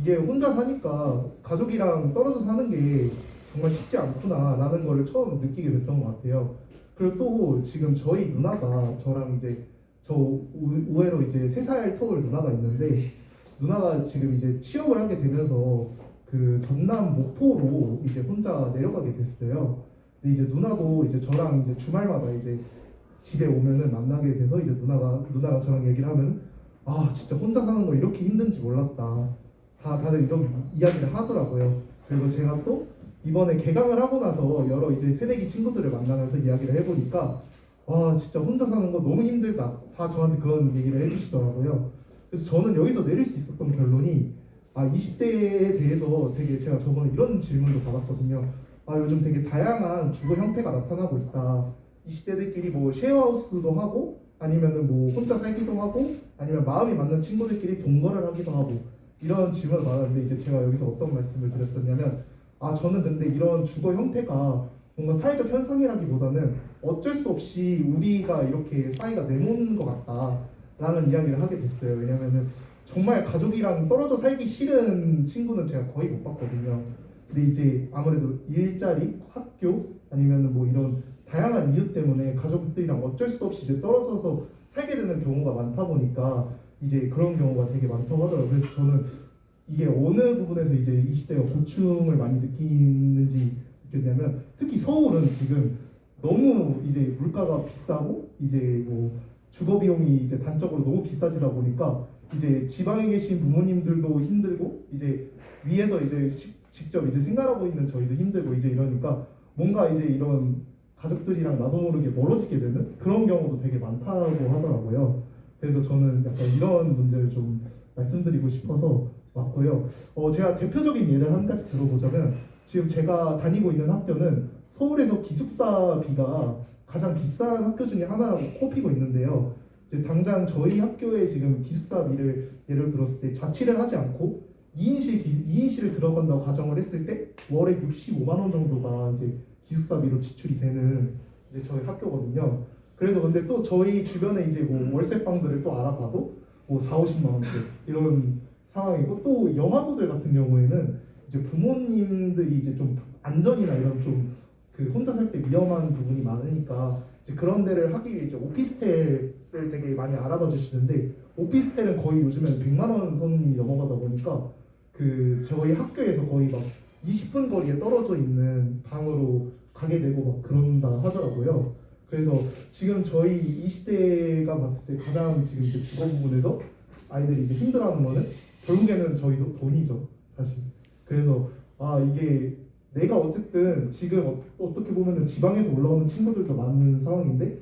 이게 혼자 사니까 가족이랑 떨어져 사는 게 정말 쉽지 않구나 라는 거를 처음 느끼게 됐던 것 같아요. 그리고 또 지금 저희 누나가 저랑 이제 우애로 이제 3살 터울 누나가 있는데, 누나가 지금 이제 취업을 하게 되면서 그 전남 목포로 이제 혼자 내려가게 됐어요. 근데 이제 누나도 이제 저랑 이제 주말마다 이제 집에 오면은 만나게 돼서 이제 누나랑 저랑 얘기를 하면 진짜 혼자 사는 거 이렇게 힘든지 몰랐다. 다들 이런 이야기를 하더라고요. 그리고 제가 또 이번에 개강을 하고 나서 여러 이제 새내기 친구들을 만나면서 이야기를 해보니까 진짜 혼자 사는 거 너무 힘들다. 다 저한테 그런 얘기를 해주시더라고요. 그래서 저는 여기서 내릴 수 있었던 결론이 20대에 대해서 되게 제가 저번에 이런 질문도 받았거든요. 요즘 되게 다양한 주거 형태가 나타나고 있다. 20대들끼리 뭐 쉐어하우스도 하고, 아니면은 뭐 혼자 살기도 하고, 아니면 마음이 맞는 친구들끼리 동거를 하기도 하고, 이런 질문을 받았는데, 이제 제가 여기서 어떤 말씀을 드렸었냐면, 저는 근데 이런 주거 형태가 뭔가 사회적 현상이라기보다는 어쩔 수 없이 우리가 이렇게 사이가 내놓는 것 같다라는 이야기를 하게 됐어요. 왜냐면은 정말 가족이랑 떨어져 살기 싫은 친구는 제가 거의 못 봤거든요. 근데 이제 아무래도 일자리, 학교, 아니면은 뭐 이런 다양한 이유 때문에 가족들이랑 어쩔 수 없이 이제 떨어져서 살게 되는 경우가 많다 보니까 이제 그런 경우가 되게 많다고 하더라고요. 그래서 저는 이게 어느 부분에서 이제 20대가 고충을 많이 느끼는지 느꼈냐면, 특히 서울은 지금 너무 이제 물가가 비싸고 이제 뭐 주거 비용이 이제 단적으로 너무 비싸지다 보니까 이제 지방에 계신 부모님들도 힘들고, 이제 위에서 이제 직접 이제 생활하고 있는 저희도 힘들고, 이제 이러니까 뭔가 이제 이런 가족들이랑 나도 모르게 멀어지게 되는 그런 경우도 되게 많다고 하더라고요. 그래서 저는 약간 이런 문제를 좀 말씀드리고 싶어서 왔고요. 제가 대표적인 예를 한 가지 들어보자면, 지금 제가 다니고 있는 학교는 서울에서 기숙사비가 가장 비싼 학교 중에 하나라고 꼽히고 있는데요. 이제 당장 저희 학교에 지금 기숙사비를 예를 들었을 때 자취를 하지 않고 2인실을 들어간다고 가정을 했을 때 월에 65만 원 정도가 이제 기숙사비로 지출이 되는 이제 저희 학교거든요. 그래서 근데 또 저희 주변에 이제 뭐 월세방들을 또 알아봐도 뭐 40-50만 원대 이런 상황이고, 또 여하부들 같은 경우에는 이제 부모님들이 이제 좀 안전이나 이런 좀 그 혼자 살 때 위험한 부분이 많으니까 이제 그런 데를 하기 위해 이제 오피스텔을 되게 많이 알아봐 주시는데, 오피스텔은 거의 요즘엔 100만 원 선이 넘어가다 보니까 그 저희 학교에서 거의 막 20분 거리에 떨어져 있는 방으로 가게 되고 막 그런다 하더라고요. 그래서 지금 저희 20대가 봤을 때 가장 지금 이제 주거 부분에서 아이들이 이제 힘들어하는 거는 결국에는 저희도 돈이죠, 사실. 그래서 이게 내가 어쨌든 지금 어떻게 보면은 지방에서 올라오는 친구들도 많은 상황인데,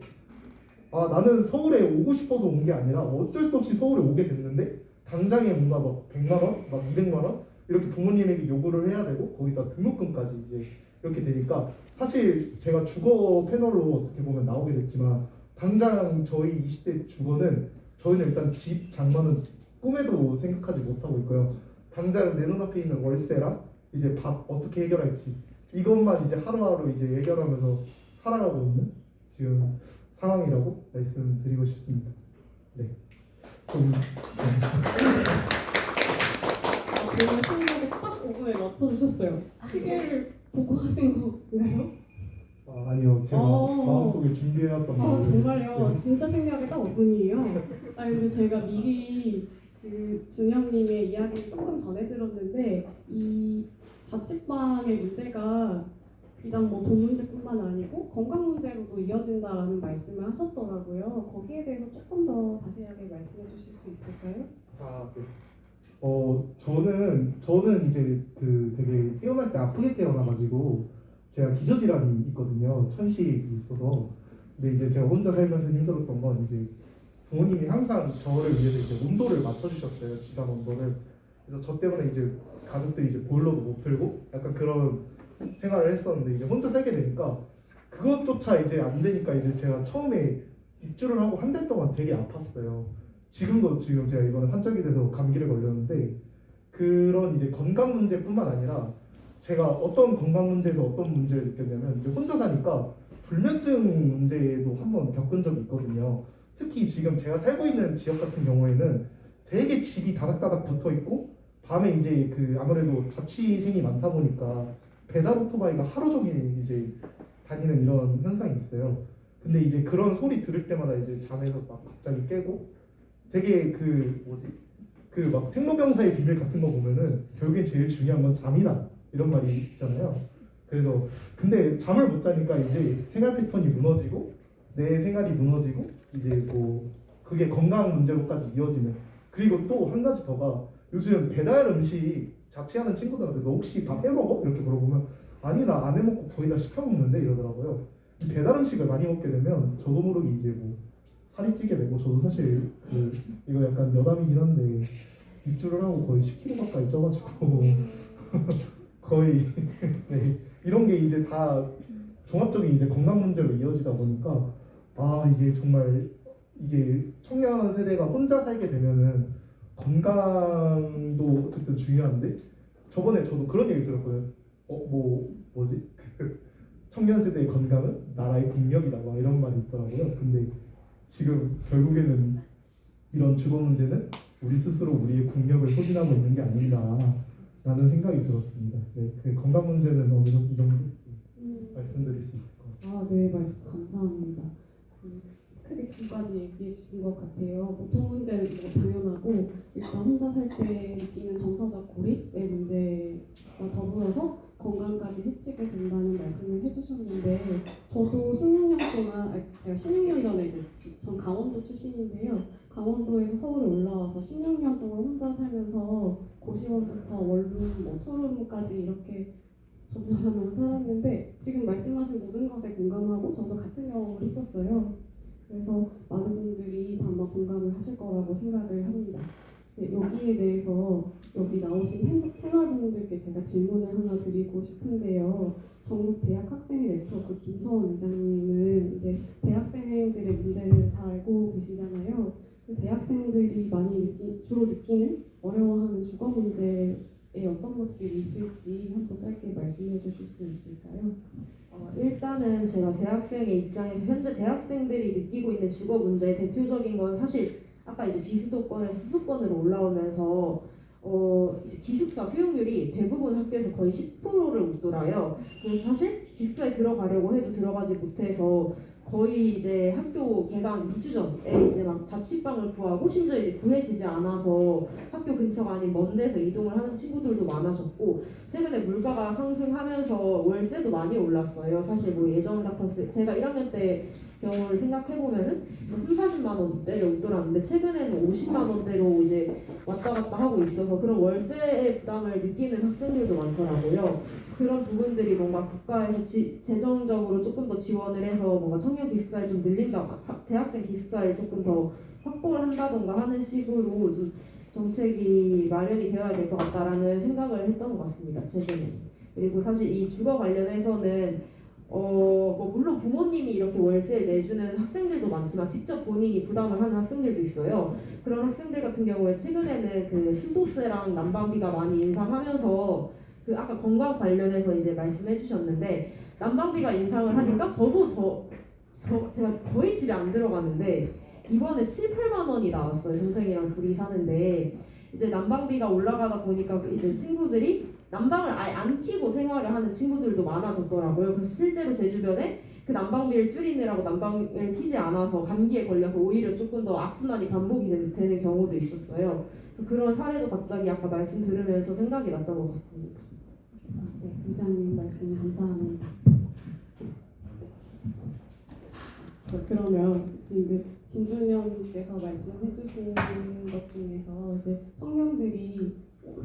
나는 서울에 오고 싶어서 온 게 아니라 어쩔 수 없이 서울에 오게 됐는데, 당장에 뭔가 막 100만 원, 막 200만 원 이렇게 부모님에게 요구를 해야 되고, 거기다 등록금까지 이제 이렇게 되니까, 사실 제가 주거 패널로 어떻게 보면 나오게 됐지만, 당장 저희 20대 주거는 저희는 일단 집 장만은 꿈에도 생각하지 못하고 있고요. 당장 내 눈앞에 있는 월세랑 이제 밥 어떻게 해결할지 이것만 이제 하루하루 이제 해결하면서 살아가고 있는 지금 상황이라고 말씀드리고 싶습니다. 네. 저는 생각에 딱 5분에 맞춰주셨어요. 시계를 보고 하신 건가요? 아니요, 제가 마음속에 준비해왔던 아 말을 정말요? 진짜 신기하게 딱 5분이에요. 아 근데 제가 미리 그 준영님의 이야기를 조금 전해 들었는데 이 자취방의 문제가 비단 뭐 돈 문제뿐만 아니고 건강 문제로도 이어진다라는 말씀을 하셨더라고요. 거기에 대해서 조금 더 자세하게 말씀해 주실 수 있을까요? 네. 저는 이제 그 되게 태어날 때 아프게 태어나가지고 제가 기저질환이 있거든요. 천식이 있어서. 근데 이제 제가 혼자 살면서 힘들었던 건 이제 부모님이 항상 저를 위해서 이제 온도를 맞춰주셨어요. 집안 온도를. 그래서 저 때문에 이제 가족들이 이제 보일러도 못 틀고 약간 그런 생활을 했었는데 이제 혼자 살게 되니까 그것조차 이제 안 되니까 이제 제가 처음에 입주를 하고 한 달 동안 되게 아팠어요. 지금 제가 이번에 환절기 돼서 감기를 걸렸는데 그런 이제 건강 문제뿐만 아니라 제가 어떤 건강 문제에서 어떤 문제를 느꼈냐면 이제 혼자 사니까 불면증 문제도 한번 겪은 적이 있거든요. 특히 지금 제가 살고 있는 지역 같은 경우에는 되게 집이 다닥다닥 붙어 있고 밤에 이제 그 아무래도 자취생이 많다 보니까 배달 오토바이가 하루 종일 이제 다니는 이런 현상이 있어요. 근데 이제 그런 소리 들을 때마다 이제 잠에서 막 갑자기 깨고 되게 그 막 생로병사의 비밀 같은 거 보면은 결국엔 제일 중요한 건 잠이다 이런 말이 있잖아요. 그래서 근데 잠을 못 자니까 이제 생활 패턴이 무너지고 내 생활이 무너지고 이제 뭐 그게 건강 문제로까지 이어지는. 그리고 또 한 가지 더가 요즘 배달 음식 자취하는 친구들한테 너 혹시 밥 해 먹어? 이렇게 물어보면 아니 나 안 해 먹고 거의 다 시켜 먹는데 이러더라고요. 이 배달 음식을 많이 먹게 되면 저도 모르게 이제 뭐 살이 찌게 되고 저도 사실 이거 약간 여담이긴 한데 입주를 하고 거의 10kg 가까이 쪄가지고 거의 네, 이런 게 이제 다 종합적인 이제 건강 문제로 이어지다 보니까 이게 정말 이게 청년 세대가 혼자 살게 되면은 건강도 어쨌든 중요한데 저번에 저도 그런 얘기 들었거든요. 뭐지? 청년 세대의 건강은 나라의 국력이다 막 이런 말이 있더라고요. 근데 지금 결국에는 이런 주거 문제는 우리 스스로 우리의 국력을 소진하고 있는 게 아닌가라는 생각이 들었습니다. 네, 그 건강 문제는 어느 정도 이 정도 말씀드릴 수 있을 것 같아요. 네, 말씀 감사합니다. 크게 두 가지 얘기해 주신 것 같아요. 보통 문제는 뭐 당연하고 일단 혼자 살 때 느끼는 정서적 고립의 문제와 더불어서 건강까지 해치게 된다는 말씀을 해주셨는데 저도 16년 동안 제가 16년 전에 전 강원도 출신인데요. 강원도에서 서울에 올라와서 16년 동안 혼자 살면서 고시원부터 원룸, 뭐 투룸까지 이렇게 전전하면서 살았는데 지금 말씀하신 모든 것에 공감하고 저도 같은 경험을 했었어요. 그래서 많은 분들이 다만 공감을 하실 거라고 생각을 합니다. 네, 여기에 대해서 여기 나오신 패널분들께 제가 질문을 하나 드리고 싶은데요. 전국 대학 학생회 네트워크 김서원 의장님은 이제 대학생들의 문제를 잘 알고 계시잖아요. 그 대학생들이 많이 주로 느끼는 어려워하는 주거 문제에 어떤 것들이 있을지 한번 짧게 말씀해 주실 수 있을까요? 일단은 제가 대학생의 입장에서 현재 대학생들이 느끼고 있는 주거 문제의 대표적인 건 사실 아까 이제 비수도권에서 수도권으로 올라오면서 이제 기숙사 수용률이 대부분 학교에서 거의 10%를 웃돌아요. 그래서 사실 기숙사에 들어가려고 해도 들어가지 못해서 거의 이제 학교 개강 2주 전에 이제 막 자취방을 구하고 심지어 이제 구해지지 않아서 학교 근처가 아닌 먼 데서 이동을 하는 친구들도 많아졌고 최근에 물가가 상승하면서 월세도 많이 올랐어요. 사실 뭐 예전 같았을 제가 1학년 때 경우를 생각해보면은 30-40만 원대를 웃돌았는데 최근에는 50만 원대로 이제 왔다 갔다 하고 있어서 그런 월세의 부담을 느끼는 학생들도 많더라고요. 그런 부분들이 뭔가 국가에서 재정적으로 조금 더 지원을 해서 뭔가 청년 기숙사를 좀 늘린다, 대학생 기숙사를 조금 더 확보를 한다던가 하는 식으로 좀 정책이 마련이 되어야 될 것 같다라는 생각을 했던 것 같습니다. 최근에. 그리고 사실 이 주거 관련해서는 뭐 물론 부모님이 이렇게 월세를 내주는 학생들도 많지만 직접 본인이 부담을 하는 학생들도 있어요. 그런 학생들 같은 경우에 최근에는 그 수도세랑 난방비가 많이 인상하면서 그 아까 건강 관련해서 이제 말씀해 주셨는데 난방비가 인상을 하니까 제가 거의 집에 안 들어가는데 이번에 7-8만 원이 나왔어요. 동생이랑 둘이 사는데 이제 난방비가 올라가다 보니까 이제 친구들이 난방을 아예 안 켜고 생활을 하는 친구들도 많아졌더라고요. 그래서 실제로 제 주변에 그 난방비를 줄이느라고 난방을 켜지 않아서 감기에 걸려서 오히려 조금 더 악순환이 반복이 되는 경우도 있었어요. 그래서 그런 사례도 갑자기 아까 말씀 들으면서 생각이 났던 것 같습니다. 네, 부장님 말씀 감사합니다. 그러면 이제 김준영님께서 말씀해주신 것 중에서 이제 청년들이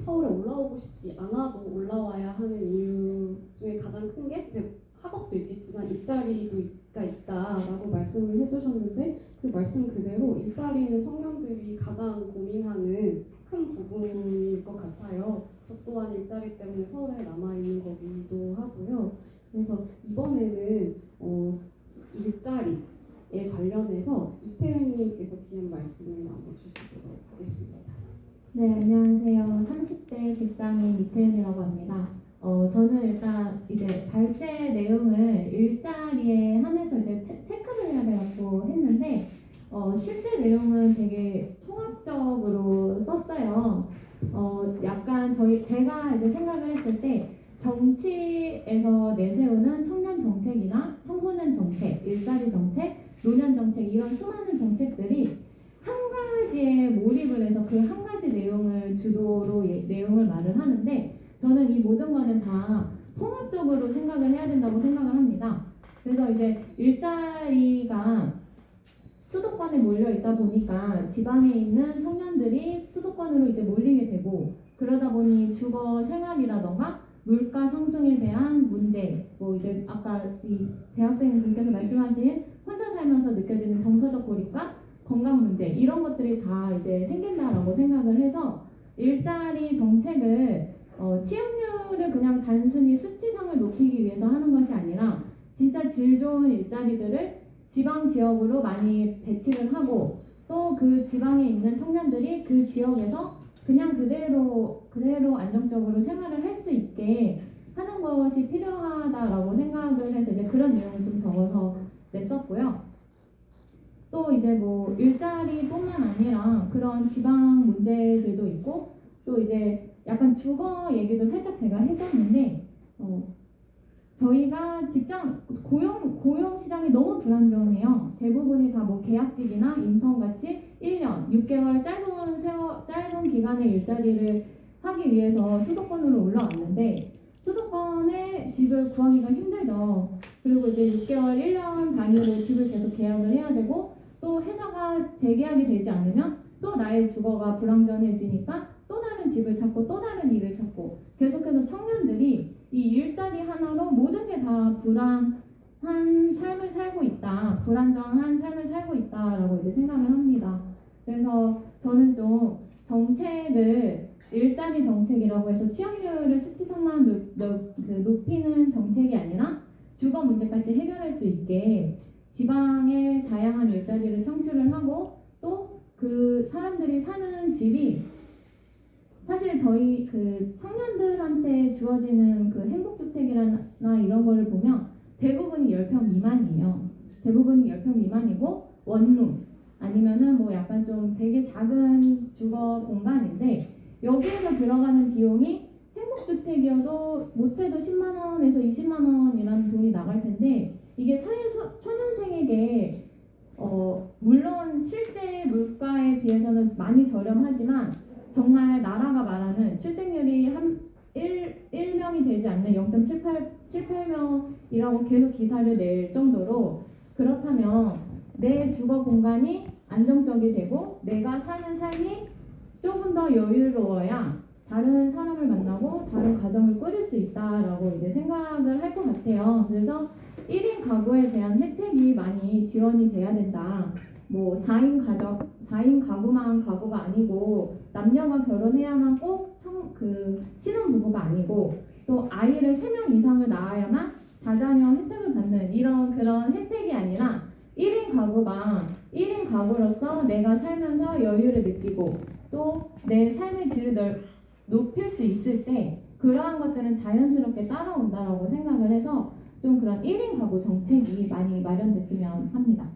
서울에 올라오고 싶지 않아도 올라와야 하는 이유 중에 가장 큰 게 이제 학업도 있겠지만 일자리가 있다라고 말씀을 해주셨는데 그 말씀 그대로 일자리는 청년들이 가장 고민하는 큰 부분일 것 같아요. 저 또한 일자리 때문에 서울에 남아있는 거기도 하고요. 그래서 이번에는 일자리에 관련해서 이태현님께서 기한 말씀을 나눠주시도록 하겠습니다. 네, 안녕하세요. 30대 직장인 이태은이라고 합니다. 저는 일단 이제 발제 내용을 일자리에 한해서 이제 체크를 해야 돼갖고 했는데, 실제 내용은 되게 통합적으로 썼어요. 약간 제가 이제 생각을 했을 때, 정치에서 내세우는 청년 정책이나 청소년 정책, 일자리 정책, 노년 정책, 이런 수많은 정책들이 한 가지에 몰입을 해서 그 한 가지 내용을 주도로 내용을 말을 하는데, 저는 이 모든 거는 다 통합적으로 생각을 해야 된다고 생각을 합니다. 그래서 이제 일자리가 수도권에 몰려 있다 보니까 지방에 있는 청년들이 수도권으로 이제 몰리게 되고, 그러다 보니 주거 생활이라던가 물가 상승에 대한 문제, 뭐 이제 아까 이 대학생분께서 말씀하신 혼자 살면서 느껴지는 정서적 고립감, 건강 문제, 이런 것들이 다 이제 생긴다라고 생각을 해서 일자리 정책을 취업률을 그냥 단순히 수치상을 높이기 위해서 하는 것이 아니라 진짜 질 좋은 일자리들을 지방 지역으로 많이 배치를 하고, 또 그 지방에 있는 청년들이 그 지역에서 그냥 그대로 안정적으로 생활을 할 수 있게 하는 것이 필요하다라고 생각을 해서 이제 그런 내용을 좀 적어서 냈었고요. 또 이제 뭐 일자리뿐만 아니라 그런 지방 문제들도 있고, 또 이제 약간 주거 얘기도 살짝 제가 했었는데, 저희가 고용 시장이 너무 불안정해요. 대부분이 다 뭐 계약직이나 인턴같이 1년, 6개월 짧은 기간의 일자리를 하기 위해서 수도권으로 올라왔는데, 수도권에 집을 구하기가 힘들죠. 그리고 이제 6개월, 1년 단위로 집을 계속 계약을 해야 되고, 또 회사가 재계약이 되지 않으면 또 나의 주거가 불안정해지니까 또 다른 집을 찾고 또 다른 일을 찾고, 계속해서 청년들이 이 일자리 하나로 모든 게 다 불안한 삶을 살고 있다, 불안정한 삶을 살고 있다라고 이제 생각을 합니다. 그래서 저는 좀 정책을 일자리 정책이라고 해서 취업률을 수치상만 높이는 정책이 아니라 주거 문제까지 해결할 수 있게 지방에 다양한 일자리를 창출을 하고, 또 그 사람들이 사는 집이 사실 저희 그 청년들한테 주어지는 그 행복주택이나 이런 거를 보면 대부분이 10평 미만이에요. 대부분이 10평 미만이고 원룸 아니면은 뭐 약간 좀 되게 작은 주거 공간인데, 여기에서 들어가는 비용이 행복주택이어도 못해도 10만 원에서 20만 원이라는 돈이 나갈 텐데, 이게 초년생에게 물론 실제 물가에 비해서는 많이 저렴하지만 정말 나라가 말하는 출생률이 한 1명이 되지 않는 0.78명이라고 계속 기사를 낼 정도로, 그렇다면 내 주거 공간이 안정적이 되고 내가 사는 삶이 조금 더 여유로워야 다른 사람을 만나고 다른 가정을 꾸릴 수 있다라고 이제 생각을 할 것 같아요. 그래서 1인 가구에 대한 혜택이 많이 지원이 돼야 된다. 뭐 4인 가구만 가구가 아니고, 남녀가 결혼해야만 꼭 신혼부부가 아니고, 또 아이를 3명 이상을 낳아야만 다자녀 혜택을 받는 그런 혜택이 아니라 1인 가구로서 내가 살면서 여유를 느끼고 또 내 삶의 질을 높일 수 있을 때 그러한 것들은 자연스럽게 따라온다라고 생각을 해서 좀 그런 1인 가구 정책이 많이 마련됐으면 합니다.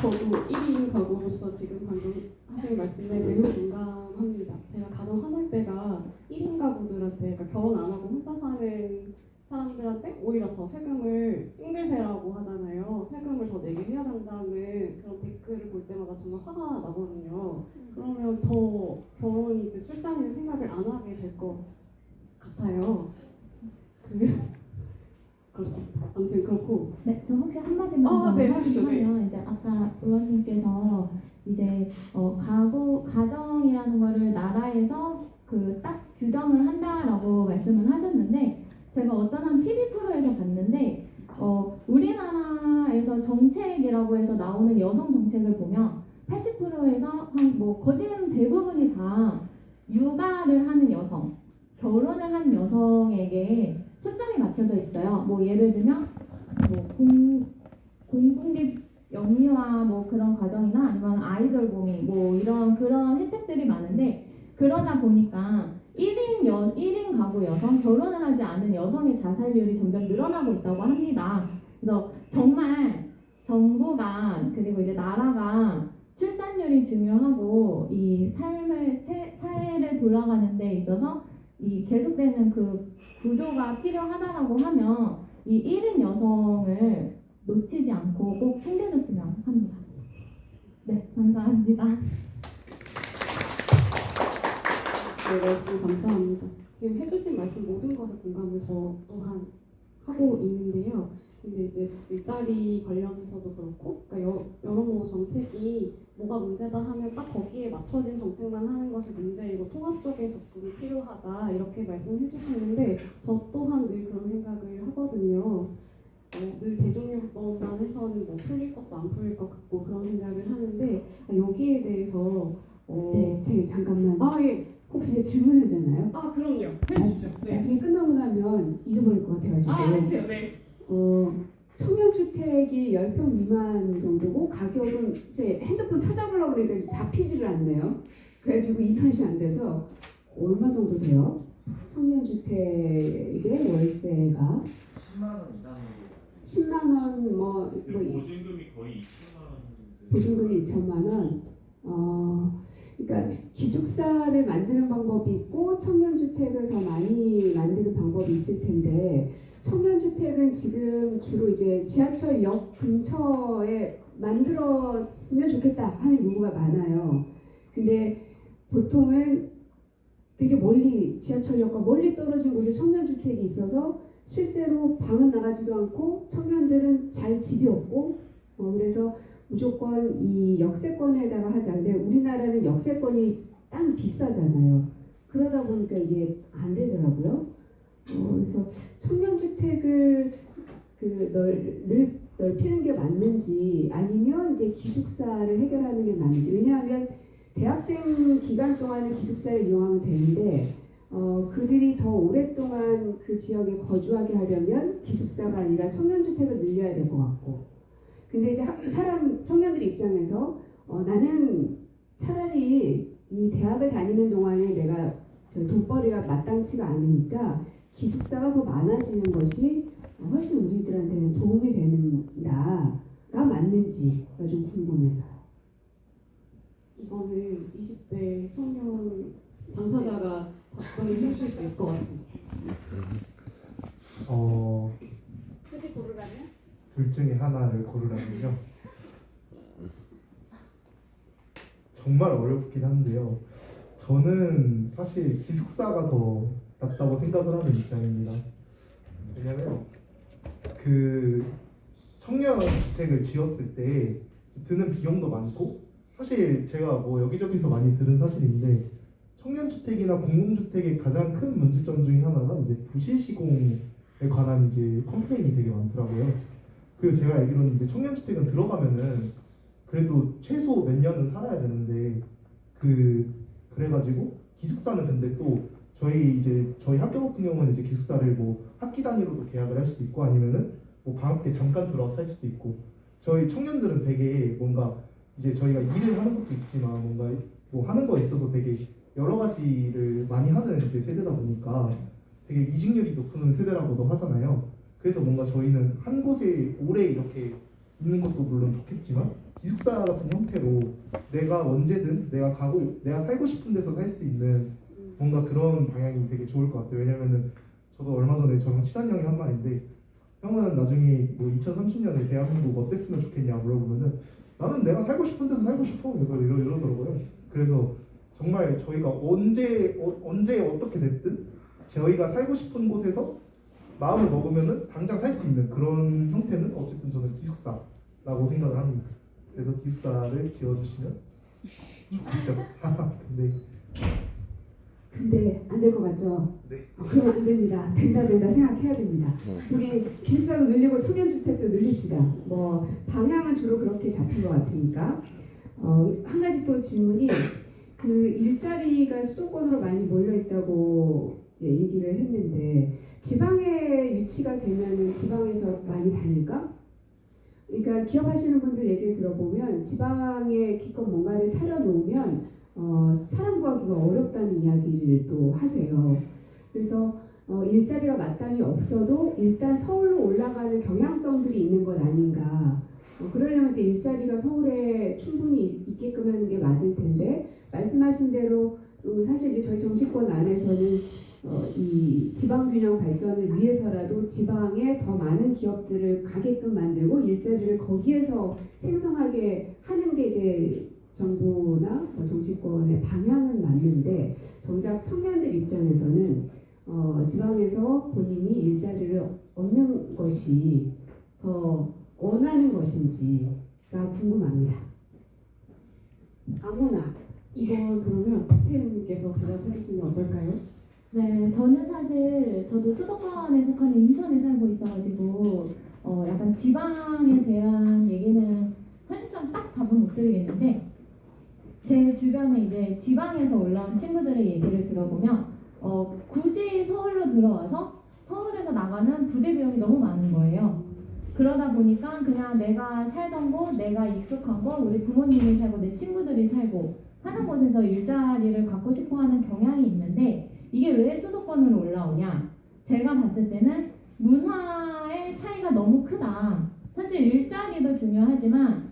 저도 1인 가구로서 지금 방금 하신 대학생 말씀에 매우 공감합니다. 제가 가장 화날 때가 1인 가구들한테, 그러니까 결혼 안 하고 혼자 사는 사람들한테 오히려 더 세금을 싱글세라고 하잖아요. 세금을 더 내게 해야 한다는 그런 댓글을 볼 때마다 정말 화가 나거든요. 그러면 더 결혼이든 출산이든 생각을 안 하게 될 것 같아요. 그렇습니다. 아무튼 그렇고. 네, 저 혹시 한마디만 더 네, 하시죠. 네. 하면 이제 아까 의원님께서 이제 가정이라는 거를 나라에서 그 딱 규정을 한다라고 말씀을 하셨는데 제가 어떤 한 TV 프로에서 봤는데 우리나라에서 정책이라고 해서 나오는 여성 정책을 보면 80%에서 한 뭐 거진 대부분이 다 육아를 하는 여성, 결혼을 한 여성에게 초점이 맞춰져 있어요. 뭐 예를 들면 뭐 공공립 영유아 뭐 그런 과정이나 아니면 아이돌 공인 뭐 이런 그런 혜택들이 많은데 그러다 보니까 1인 가구 여성, 결혼을 하지 않은 여성의 자살률이 점점 늘어나고 있다고 합니다. 그래서 정말 정부가 그리고 이제 나라가 출산율이 중요하고 이 사회를 돌아가는 데 있어서 이 계속되는 그 구조가 필요하다라고 하면 이 1인 여성을 놓치지 않고 꼭 챙겨줬으면 합니다. 네, 감사합니다. 네, 말씀 감사합니다. 지금 해주신 말씀 모든 것에 공감을 또한 하고 있는데요. 근데 이제 일자리 관련해서도 그렇고, 그러니까 여러 정책이 뭐가 문제다 하면 딱 거기에 맞춰진 정책만 하는 것이 문제이고 통합적인 접근이 필요하다 이렇게 말씀해 주셨는데 저 또한 늘 그런 생각을 하거든요. 늘 대중요법만 해서는 뭐 풀릴 것도 안 풀릴 것 같고 그런 생각을 하는데 여기에 대해서 네, 제가 잠깐만. 예. 혹시 이제 질문해도 되나요? 그럼요. 해주십시오. 나중에 끝나고 나면 잊어버릴 것 같아가지고. 해주세요. 네. 청년주택이 10평 미만 정도고 가격은 제 핸드폰 찾아보려고 그러니까 잡히지를 않네요. 그래가지고 인터넷이 안 돼서 얼마 정도 돼요? 청년주택의 월세가 10만 원 이상으로 10만 원 뭐 보증금이 거의 2천만 원. 보증금이 2천만 원. 그러니까 기숙사를 만드는 방법이 있고 청년주택을 더 많이 만드는 방법이 있을 텐데 청년주택은 지금 주로 이제 지하철역 근처에 만들었으면 좋겠다 하는 요구가 많아요. 근데 보통은 되게 멀리 지하철역과 멀리 떨어진 곳에 청년주택이 있어서 실제로 방은 나가지도 않고 청년들은 잘 집이 없고 그래서 무조건 이 역세권에다가 하자. 근데 우리나라는 역세권이 땅 비싸잖아요. 그러다 보니까 이게 안 되더라고요. 그래서 청년주택을 넓히는 게 맞는지 아니면 이제 기숙사를 해결하는 게 맞는지. 왜냐하면 대학생 기간 동안은 기숙사를 이용하면 되는데 그들이 더 오랫동안 그 지역에 거주하게 하려면 기숙사가 아니라 청년주택을 늘려야 될 것 같고. 근데 이제 청년들 입장에서 나는 차라리 이 대학을 다니는 동안에 내가 돈벌이가 마땅치가 않으니까 기숙사가 더 많아지는 것이 훨씬 우리들한테는 도움이 된다가 맞는지가 좀 궁금해서요. 이거는 20대 청년 당사자가 답변을 해주실 수 있을 것 같습니다. 굳이 고르라면? 둘 중에 하나를 고르라면요. 정말 어렵긴 한데요. 저는 사실 기숙사가 더 낫다고 생각을 하는 입장입니다. 왜냐면 그 청년 주택을 지었을 때 드는 비용도 많고 사실 제가 뭐 여기저기서 많이 들은 사실인데 청년 주택이나 공공주택의 가장 큰 문제점 중에 하나가 이제 부실 시공에 관한 이제 컴플레인이 되게 많더라고요. 그리고 제가 알기로는 이제 청년주택은 들어가면은 그래도 최소 몇 년은 살아야 되는데 그래가지고 기숙사는 근데 또 저희 학교 같은 경우는 이제 기숙사를 뭐 학기 단위로도 계약을 할 수도 있고 아니면은 뭐 방학 때 잠깐 들어와서 살 수도 있고 저희 청년들은 되게 뭔가 이제 저희가 일을 하는 것도 있지만 뭔가 뭐 하는 거에 있어서 되게 여러 가지를 많이 하는 이제 세대다 보니까 되게 이직률이 높은 세대라고도 하잖아요. 그래서 뭔가 저희는 한 곳에 오래 이렇게 있는 것도 물론 좋겠지만 기숙사 같은 형태로 내가 언제든 내가 살고 싶은 데서 살 수 있는 뭔가 그런 방향이 되게 좋을 것 같아요. 왜냐면은 저도 얼마 전에 저랑 친한 형이 한 말인데, 형은 나중에 뭐 2030년에 대한민국 어땠으면 좋겠냐 물어보면은 나는 내가 살고 싶은 데서 살고 싶어 이러더라고요. 그래서 정말 저희가 언제 어떻게 됐든 저희가 살고 싶은 곳에서 마음을 먹으면은 당장 살 수 있는 그런 형태는 어쨌든 저는 기숙사라고 생각을 합니다. 그래서 기숙사를 지어주시면 좋겠죠. 근데 안 될 것 같죠? 네. 그러면 안 됩니다. 된다 생각해야 됩니다. 우리 기숙사도 늘리고 청년주택도 늘립시다. 뭐 방향은 주로 그렇게 잡힌 것 같으니까. 한 가지 또 질문이, 그 일자리가 수도권으로 많이 몰려 있다고 얘기를 했는데, 지방에 유치가 되면은 지방에서 많이 다닐까? 그러니까 기업하시는 분들 얘기를 들어보면 지방에 기껏 뭔가를 차려놓으면 사람 구하기가 어렵다는 이야기를 또 하세요. 그래서 일자리가 마땅히 없어도 일단 서울로 올라가는 경향성들이 있는 것 아닌가. 그러려면 이제 일자리가 서울에 충분히 있게끔 하는 게 맞을 텐데, 말씀하신 대로 사실 이제 저희 정치권 안에서는 이 지방 균형 발전을 위해서라도 지방에 더 많은 기업들을 가게끔 만들고 일자리를 거기에서 생성하게 하는 게 이제 정부나 정치권의 방향은 맞는데, 정작 청년들 입장에서는 지방에서 본인이 일자리를 얻는 것이 더 원하는 것인지가 궁금합니다. 아무나 이걸 그러면 박태은님께서 대답해 주시면 어떨까요? 네, 저는 사실 저도 수도권에 속하는 인천에 살고 있어가지고 약간 지방에 대한 얘기는 사실상 딱 답은 못 드리겠는데, 제 주변에 이제 지방에서 올라온 친구들의 얘기를 들어보면 굳이 서울로 들어와서 서울에서 나가는 부대 비용이 너무 많은 거예요. 그러다 보니까 그냥 내가 살던 곳, 내가 익숙한 곳, 우리 부모님이 살고 내 친구들이 살고 하는 곳에서 일자리를 갖고 싶어하는 경향이 있는데, 이게 왜 수도권으로 올라오냐? 제가 봤을 때는 문화의 차이가 너무 크다. 사실 일자리도 중요하지만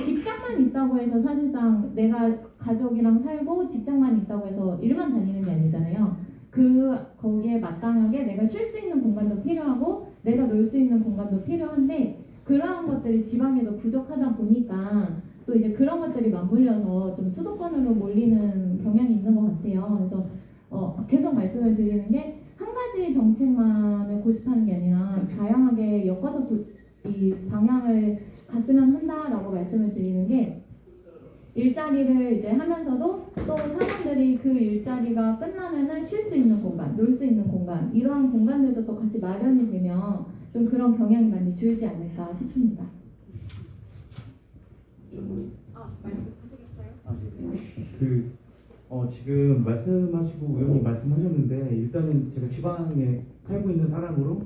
직장만 있다고 해서 사실상 내가 가족이랑 살고 직장만 있다고 해서 일만 다니는 게 아니잖아요. 거기에 마땅하게 내가 쉴 수 있는 공간도 필요하고 내가 놀 수 있는 공간도 필요한데, 그러한 것들이 지방에도 부족하다 보니까 또 이제 그런 것들이 맞물려서 좀 수도권으로 몰리는 경향이 있는 것 같아요. 그래서 계속 말씀을 드리는 게, 한 가지 정책만을 고집하는 게 아니라 다양하게 엮어서 이 방향을 갔으면 한다라고 말씀을 드리는 게, 일자리를 이제 하면서도 또 사람들이 그 일자리가 끝나면은 쉴 수 있는 공간, 놀 수 있는 공간, 이러한 공간들도 또 같이 마련이 되면 좀 그런 경향이 많이 줄지 않을까 싶습니다. 말씀하시겠어요? 지금 말씀하시고 의원님 말씀하셨는데, 일단은 제가 지방에 살고 있는 사람으로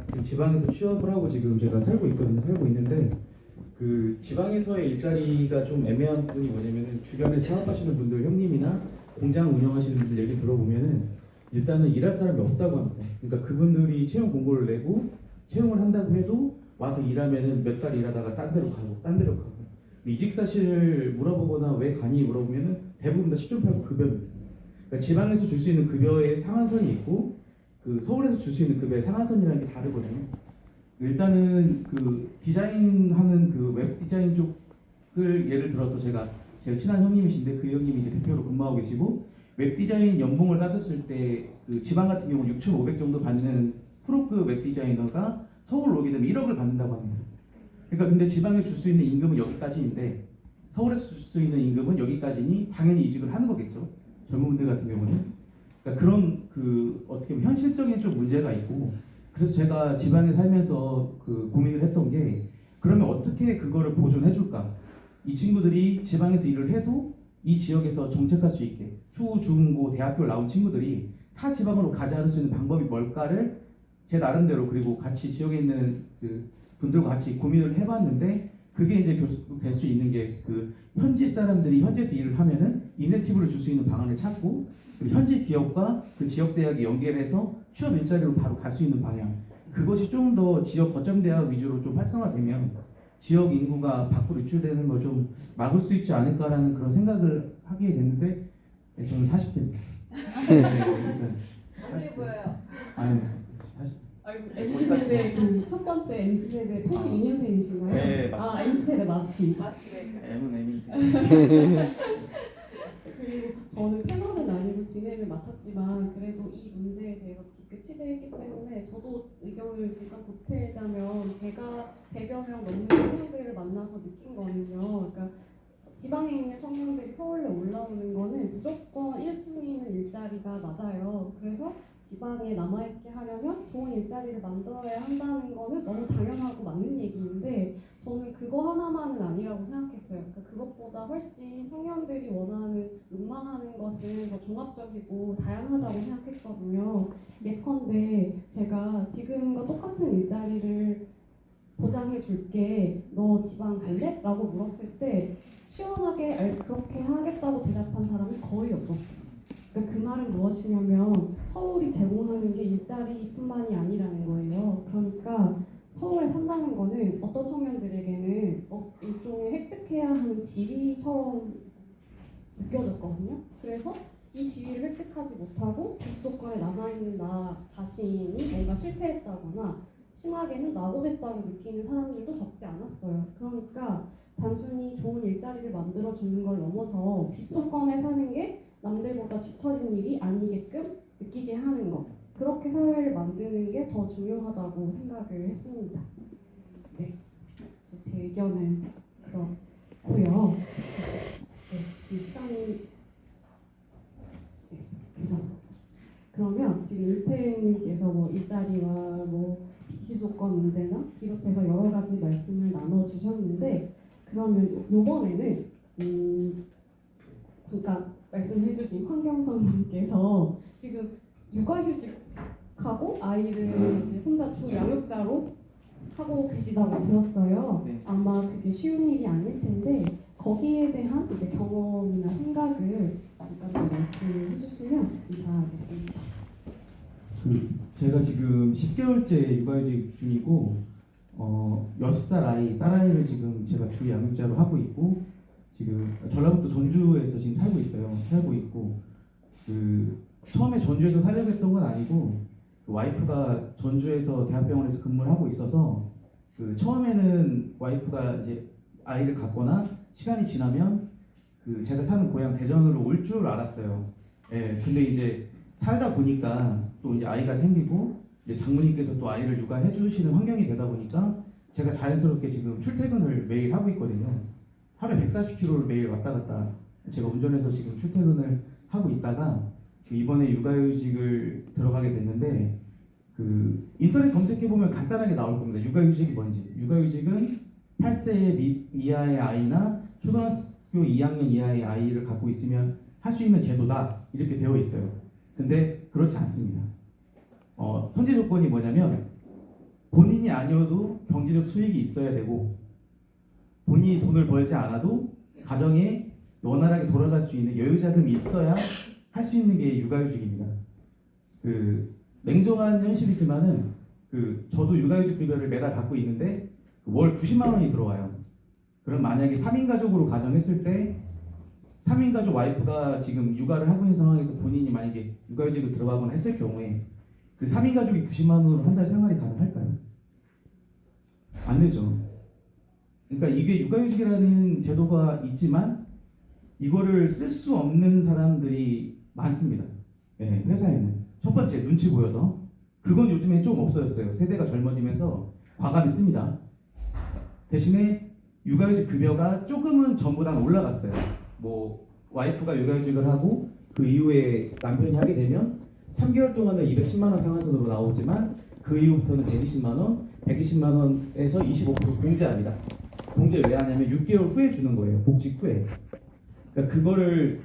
지금 지방에서 취업을 하고 지금 제가 살고 있는데, 그 지방에서의 일자리가 좀 애매한 부분이 뭐냐면은, 주변에 사업하시는 분들, 형님이나 공장 운영하시는 분들 얘기 들어보면은 일단은 일할 사람이 없다고 합니다. 그러니까 그분들이 채용 공고를 내고 채용을 한다고 해도 와서 일하면은 몇 달 일하다가 딴 데로 가고 이직 사실을 물어보거나 왜 가니 물어보면은 대부분 다 10.89 급여입니다. 그러니까 지방에서 줄 수 있는 급여의 상한선이 있고 그 서울에서 줄 수 있는 급여의 상한선이라는 게 다르거든요. 일단은 그 디자인하는 그 웹 디자인 쪽을 예를 들어서 제가 친한 형님이신데, 그 형님이 이제 대표로 근무하고 계시고, 웹 디자인 연봉을 따졌을 때 그 지방 같은 경우 6,500 정도 받는 프로급 웹 디자이너가 서울 오게 되면 1억을 받는다고 합니다. 그러니까 근데 지방에 줄 수 있는 임금은 여기까지인데 서울에서 줄 수 있는 임금은 여기까지니 당연히 이직을 하는 거겠죠. 젊은 분들 같은 경우는. 그러니까 그런 그 어떻게 보면 현실적인 좀 문제가 있고, 그래서 제가 지방에 살면서 그 고민을 했던 게, 그러면 어떻게 그거를 보존해 줄까? 이 친구들이 지방에서 일을 해도 이 지역에서 정착할 수 있게, 초, 중, 고, 대학교를 나온 친구들이 타 지방으로 가지 않을 수 있는 방법이 뭘까를 제 나름대로, 그리고 같이 지역에 있는 그 분들과 같이 고민을 해봤는데, 그게 이제 결국 될 수 있는 게, 그 현지 사람들이 현지에서 일을 하면은 인센티브를 줄 수 있는 방안을 찾고, 그리고 현지 기업과 그 지역 대학이 연계해서 취업 일자리로 바로 갈 수 있는 방향, 그것이 좀 더 지역 거점 대학 위주로 좀 활성화되면 지역 인구가 밖으로 유출되는 걸 좀 막을 수 있지 않을까라는 그런 생각을 하게 됐는데 네, 저는 40대입니다. 어떻게 보여요? 아니 40. 아이고, MZ세대 그첫 번째 MZ세대 82년생이신가요? 네, 맞습니다. 아, MZ세대 맞으십니다. 맞습니다. M은 M인데. 그리고 저는 패널은 아니고 진행을 맡았지만 그래도 이 문제에 대해서 깊게 취재했기 때문에 저도 의견을 잠깐 보태자면 제가 100여 명 넘는 청년들을 만나서 느낀 거는요. 그러니까 지방에 있는 청년들이 서울에 올라오는 거는 무조건 1순위는 일자리가 맞아요. 그래서 지방에 남아있게 하려면 좋은 일자리를 만들어야 한다는 거는 너무 당연하고 맞는 얘기인데 저는 그거 하나만은 아니라고 생각했어요. 그러니까 그것보다 훨씬 청년들이 원하는, 욕망하는 것은 더 종합적이고 다양하다고 생각했거든요. 예컨대 제가 지금과 똑같은 일자리를 보장해 줄게. 너 지방 갈래? 라고 물었을 때 시원하게 그렇게 하겠다고 대답한 사람이 거의 없었어요. 그러니까 그 말은 무엇이냐면 서울이 제공하는 게 일자리뿐만이 아니라는 거예요. 그러니까 서울에 산다는 거는 어떤 청년들에게는 일종의 획득해야 하는 지위처럼 느껴졌거든요. 그래서 이 지위를 획득하지 못하고 비수도권에 남아있는 나 자신이 뭔가 실패했다거나 심하게는 낙오됐다고 느끼는 사람들도 적지 않았어요. 그러니까 단순히 좋은 일자리를 만들어주는 걸 넘어서 비수도권에 사는 게 남들보다 뒤처진 일이 아니게끔 느끼게 하는 것. 그렇게 사회를 만드는 게 더 중요하다고 생각을 했습니다. 네, 제 의견은 그렇고요. 네, 지금 시간이 늦었어요. 그러면 지금 일태님께서 뭐 일자리와 뭐 비수도권 문제나 비롯해서 여러 가지 말씀을 나눠주셨는데 그러면 이번에는 잠깐 말씀해주신 황경선님께서 지금 육아휴직하고 아이를 이제 혼자 주 양육자로 하고 계시다고 들었어요. 네. 아마 그게 쉬운 일이 아닐 텐데 거기에 대한 이제 경험이나 생각을 잠깐 말씀해주시면 감사하겠습니다. 제가 지금 10개월째 육아휴직 중이고 6살 아이 딸아이를 지금 제가 주 양육자로 하고 있고 지금 전라북도 전주에서 지금 살고 있고 처음에 전주에서 살려고 했던 건 아니고 와이프가 전주에서 대학병원에서 근무를 하고 있어서 처음에는 와이프가 이제 아이를 갖거나 시간이 지나면 제가 사는 고향 대전으로 올 줄 알았어요. 예, 근데 이제 살다 보니까 또 이제 아이가 생기고 이제 장모님께서 또 아이를 육아해 주시는 환경이 되다 보니까 제가 자연스럽게 지금 출퇴근을 매일 하고 있거든요. 하루에 140km를 매일 왔다 갔다 제가 운전해서 지금 출퇴근을 하고 있다가 이번에 육아휴직을 들어가게 됐는데 인터넷 검색해 보면 간단하게 나올 겁니다. 육아휴직이 뭔지. 육아휴직은 8세 이하의 아이나 초등학교 2학년 이하의 아이를 갖고 있으면 할 수 있는 제도다 이렇게 되어 있어요. 근데 그렇지 않습니다. 선제 조건이 뭐냐면 본인이 아니어도 경제적 수익이 있어야 되고 본인이 돈을 벌지 않아도 가정에 원활하게 돌아갈 수 있는 여유 자금이 있어야 할 수 있는 게 육아휴직입니다. 냉정한 현실이지만은 저도 육아휴직 급여를 매달 받고 있는데 월 90만 원이 들어와요. 그럼 만약에 3인 가족으로 가정했을 때 3인 가족 와이프가 지금 육아를 하고 있는 상황에서 본인이 만약에 육아휴직을 들어가거나 했을 경우에 3인 가족이 90만 원으로 한 달 생활이 가능할까요? 안 되죠. 그러니까 이게 육아휴직이라는 제도가 있지만 이거를 쓸 수 없는 사람들이 많습니다. 네, 회사에는. 첫 번째, 눈치 보여서. 그건 요즘에 좀 없어졌어요. 세대가 젊어지면서 과감히 씁니다. 대신에 육아휴직 급여가 조금은 전보다는 올라갔어요. 뭐 와이프가 육아휴직을 하고 그 이후에 남편이 하게 되면 3개월 동안은 210만 원 상한선으로 나오지만 그 이후부터는 120만 원, 120만 원에서 25% 공제합니다. 공제 왜 하냐면 6개월 후에 주는 거예요. 복직 후에. 그러니까 그거를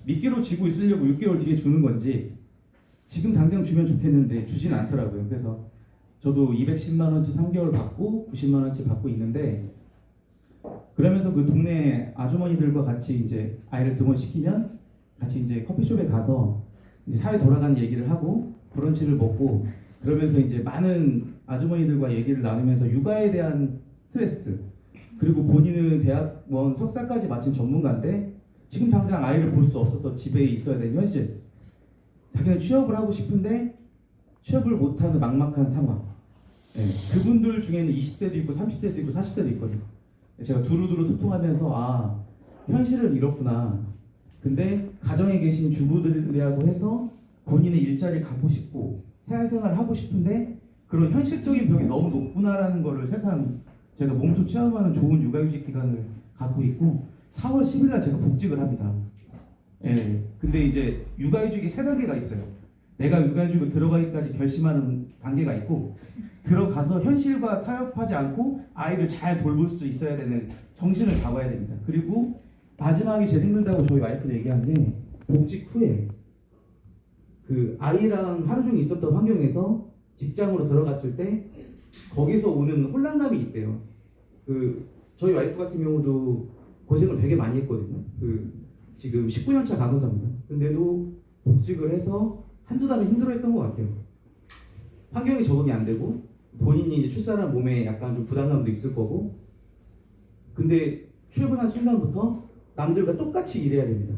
미끼로 쥐고 있으려고 6개월 뒤에 주는 건지 지금 당장 주면 좋겠는데 주진 않더라고요. 그래서 저도 210만 원치 3개월 받고 90만 원치 받고 있는데 그러면서 그 동네 아주머니들과 같이 이제 아이를 등원시키면 같이 이제 커피숍에 가서 이제 사회 돌아가는 얘기를 하고 브런치를 먹고 그러면서 이제 많은 아주머니들과 얘기를 나누면서 육아에 대한 스트레스 그리고 본인은 대학원 석사까지 마친 전문가인데 지금 당장 아이를 볼 수 없어서 집에 있어야 되는 현실. 자기는 취업을 하고 싶은데 취업을 못하는 막막한 상황. 예, 그분들 중에는 20대도 있고 30대도 있고 40대도 있거든요. 제가 두루두루 소통하면서 아, 현실은 이렇구나. 근데 가정에 계신 주부들이라고 해서 본인의 일자리를 갖고 싶고 사회생활을 하고 싶은데 그런 현실적인 벽이 너무 높구나라는 거를 새삼 제가 몸소 체험하는 좋은 육아휴직 기간을 갖고 있고 4월 10일 날 제가 복직을 합니다. 예. 근데 이제 육아휴직이 3단계가 있어요. 내가 육아휴직을 들어가기까지 결심하는 단계가 있고 들어가서 현실과 타협하지 않고 아이를 잘 돌볼 수 있어야 되는 정신을 잡아야 됩니다. 그리고 마지막이 제일 힘들다고 저희 와이프도 얘기한 게 복직 후에 그 아이랑 하루 종일 있었던 환경에서 직장으로 들어갔을 때 거기서 오는 혼란감이 있대요. 그 저희 와이프 같은 경우도 고생을 되게 많이 했거든요. 그 지금 19년차 간호사입니다. 근데도 복직을 해서 한두 달은 힘들어했던 것 같아요. 환경이 적응이 안 되고 본인이 이제 출산한 몸에 약간 좀 부담감도 있을 거고 근데 출근한 순간부터 남들과 똑같이 일해야 됩니다.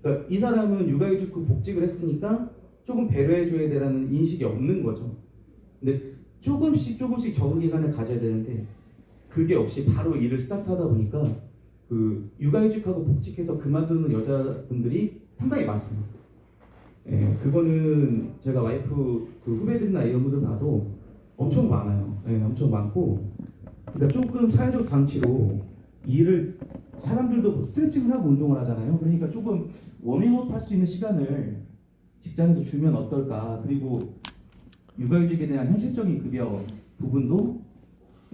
그러니까 이 사람은 육아휴직 후 복직을 했으니까 조금 배려해줘야 되라는 인식이 없는 거죠. 근데 조금씩 적응 기간을 가져야 되는데 그게 없이 바로 일을 스타트하다 보니까 그 육아휴직하고 복직해서 그만두는 여자분들이 상당히 많습니다. 예, 그거는 제가 와이프 그 후배들이나 이런 분들 봐도 엄청 많아요. 예, 엄청 많고 그러니까 조금 사회적 장치로 일을 사람들도 스트레칭을 하고 운동을 하잖아요. 그러니까 조금 워밍업 할 수 있는 시간을 직장에서 주면 어떨까. 그리고 육아휴직에 대한 현실적인 급여 부분도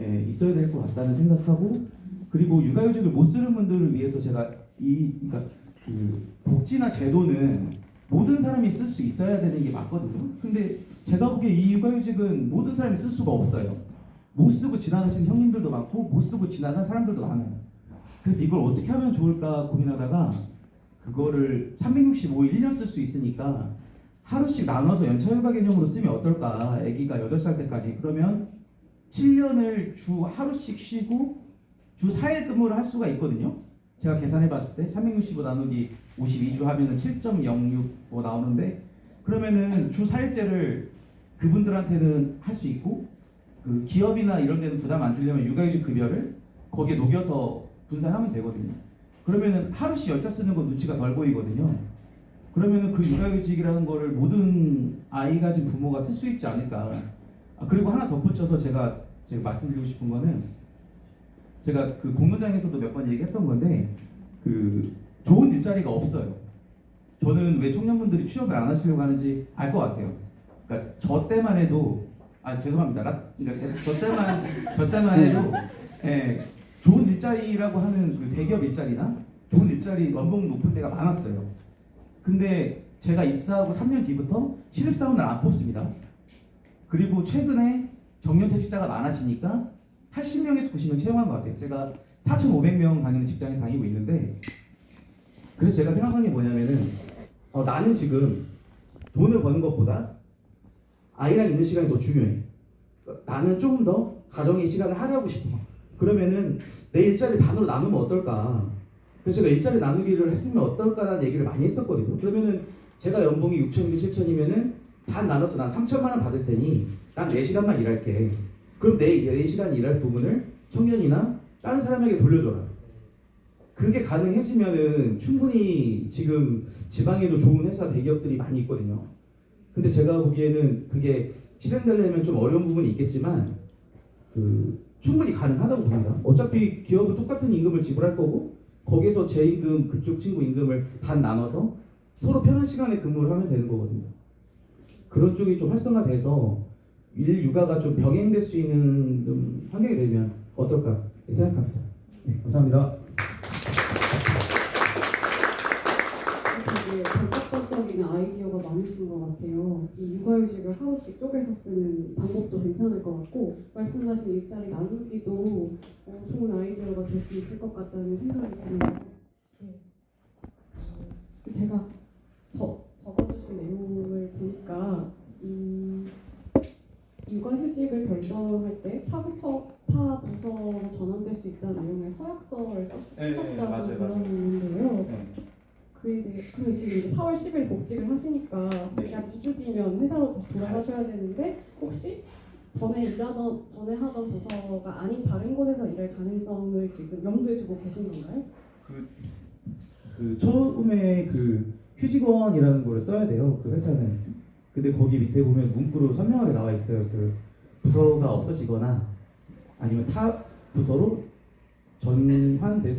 예, 있어야 될 것 같다는 생각하고 그리고 육아휴직을 못 쓰는 분들을 위해서 제가 그러니까 그 복지나 제도는 모든 사람이 쓸 수 있어야 되는 게 맞거든요. 근데 제가 보기에 이 육아휴직은 모든 사람이 쓸 수가 없어요. 못 쓰고 지나가시는 형님들도 많고 못 쓰고 지나간 사람들도 많아요. 그래서 이걸 어떻게 하면 좋을까 고민하다가 그거를 365일 1년 쓸 수 있으니까 하루씩 나눠서 연차휴가 개념으로 쓰면 어떨까. 아기가 8살 때까지. 그러면 7년을 주 하루씩 쉬고 주 4일 근무를 할 수가 있거든요. 제가 계산해 봤을 때 365 나누기 52주 하면은 7.06 나오는데 그러면은 주 4일째를 그분들한테는 할 수 있고 그 기업이나 이런 데는 부담 안 주려면 육아휴직 급여를 거기에 녹여서 분산하면 되거든요. 그러면은 하루씩 연차 쓰는 건 눈치가 덜 보이거든요. 그러면은 그 육아휴직이라는 거를 모든 아이 가진 부모가 쓸 수 있지 않을까. 그리고 하나 덧붙여서 제가 말씀드리고 싶은 거는 제가 그 공론장에서도 몇 번 얘기했던 건데 그 좋은 일자리가 없어요. 저는 왜 청년분들이 취업을 안 하시려고 하는지 알 것 같아요. 그러니까 저 때만 해도 죄송합니다. 그러니까 저 때만 해도 예, 좋은 일자리라고 하는 그 대기업 일자리나 좋은 일자리 연봉 높은 데가 많았어요. 근데 제가 입사하고 3년 뒤부터 신입사원을 안 뽑습니다. 그리고 최근에 정년퇴직자가 많아지니까 80명에서 90명 채용한 것 같아요. 제가 4,500명 다니는 직장에서 다니고 있는데 그래서 제가 생각한 게 뭐냐면은 나는 지금 돈을 버는 것보다 아이랑 있는 시간이 더 중요해. 나는 조금 더 가정의 시간을 할애하고 싶어. 그러면은 내 일자리 반으로 나누면 어떨까. 그래서 제가 일자리 나누기를 했으면 어떨까라는 얘기를 많이 했었거든요. 그러면은 제가 연봉이 6,000이면 7,000이면은 반 나눠서 난 3,000만 원 받을 테니 난 4시간만 일할게. 그럼 내 4시간 일할 부분을 청년이나 다른 사람에게 돌려줘라. 그게 가능해지면은 충분히 지금 지방에도 좋은 회사 대기업들이 많이 있거든요. 근데 제가 보기에는 그게 실행되려면 좀 어려운 부분이 있겠지만 충분히 가능하다고 봅니다. 어차피 기업은 똑같은 임금을 지불할 거고 거기에서 제 임금 그쪽 친구 임금을 반 나눠서 서로 편한 시간에 근무를 하면 되는 거거든요. 그런 쪽이 좀 활성화돼서 일 육아가 좀 병행될 수 있는 좀 환경이 되면 어떨까 생각합니다. 네, 감사합니다. 되게 반짝반짝이는 아이디어가 많으신 것 같아요. 이 육아휴직을 하루씩 쪼개서 쓰는 방법도 괜찮을 것 같고 말씀하신 일자리 나누기도 좋은 아이디어가 될 수 있을 것 같다는 생각이 드네요. 제가 적어주신 내용을 보니까 이 육아휴직을 결정할 때 타 부서로 전환될 수 있다는 내용의 서약서를 쓰셨다고 맞아요. 들었는데요. 네. 그에 대해 그럼 지금 이제 4월 10일 복직을 하시니까 네. 약 2주 뒤면 회사로 다시 돌아가셔야 되는데 혹시 전에 하던 부서가 아닌 다른 곳에서 일할 가능성을 지금 염두에 두고 계신 건가요? 그 처음에 그 휴직원이라는 걸 써야 돼요. 그 회사는. 근데 거기 밑에 보면 문구로 선명하게 나와 있어요. 그 부서가 없어지거나 아니면 타 부서로 전출될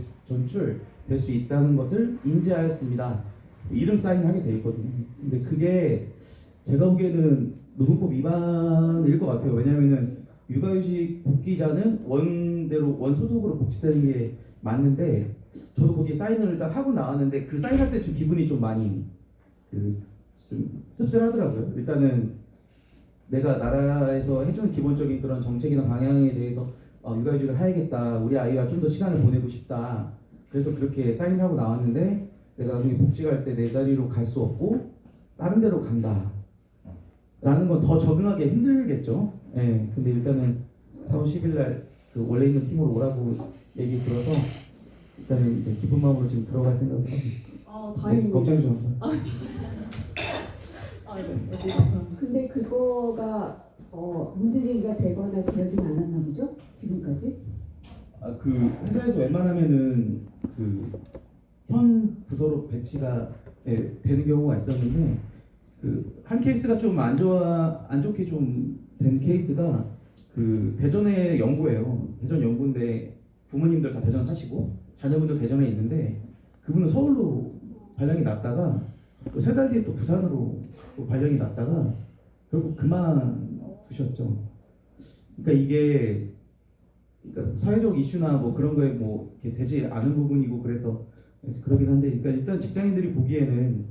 수 있다는 것을 인지하였습니다. 이름 사인하게 돼 있거든요. 근데 그게 제가 보기에는 노동법 위반일 것 같아요. 왜냐하면은 육아휴직 복귀자는 원소속으로 복직되는 게 맞는데 저도 거기에 사인을 일단 하고 나왔는데 그 사인할 때 좀 기분이 좀 많이 좀 씁쓸하더라고요. 일단은 내가 나라에서 해주는 기본적인 그런 정책이나 방향에 대해서 육아휴직을 해야겠다. 우리 아이와 좀 더 시간을 보내고 싶다. 그래서 그렇게 사인을 하고 나왔는데 내가 나중에 복직할 때 내 자리로 갈 수 없고 다른 데로 간다. 라는 건 더 적응하기 힘들겠죠. 예. 근데 일단은 4월 10일 날그 원래 있는 팀으로 오라고 얘기 들어서 일단은 이제 기쁜 마음으로 지금 들어갈 생각을 하고 있습니다. 네, 다행입니다. 걱정해 주셔서 감사합니다. 네, 근데 그거가 문제제기가 되거나 그러진 않았나 보죠? 지금까지? 그 회사에서 웬만하면은 그 현 부서로 배치가 되는 경우가 있었는데 그 한 케이스가 좀 안 좋게 좀 된 케이스가 그 대전의 연구예요. 대전 연구인데 부모님들 다 대전 사시고 자녀분들 대전에 있는데 그분은 서울로 발령이 났다가 또 3달 뒤에 또 부산으로 또 발령이 났다가 결국 그만두셨죠. 그러니까 이게 그러니까 사회적 이슈나 뭐 그런 거에 뭐 이렇게 되지 않은 부분이고 그래서 그러긴 한데, 그러니까 일단 직장인들이 보기에는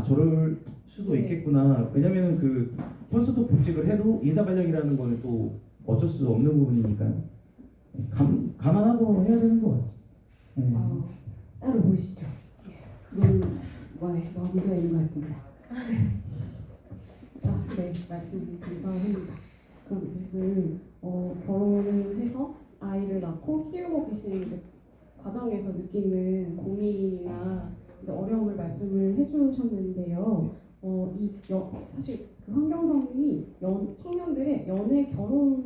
저럴 수도 있겠구나. 왜냐면은 그 현수도 복직을 해도 인사 발령이라는 거는 또 어쩔 수 없는 부분이니까요. 감안하고 해야 되는 것 같습니다. 따로 보시죠. 그건 문제가 있는 것 같습니다. 네, 말씀 감사합니다. 그럼 지금 결혼을 해서 아이를 낳고 키우고 계신 이제 과정에서 느끼는 고민이나 이제 어려움을 말씀을 해주셨는데요. 사실 그 환경성님이 청년들의 연애 결혼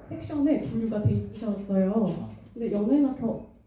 섹션에 분류가 돼 있으셨어요. 근데 연애나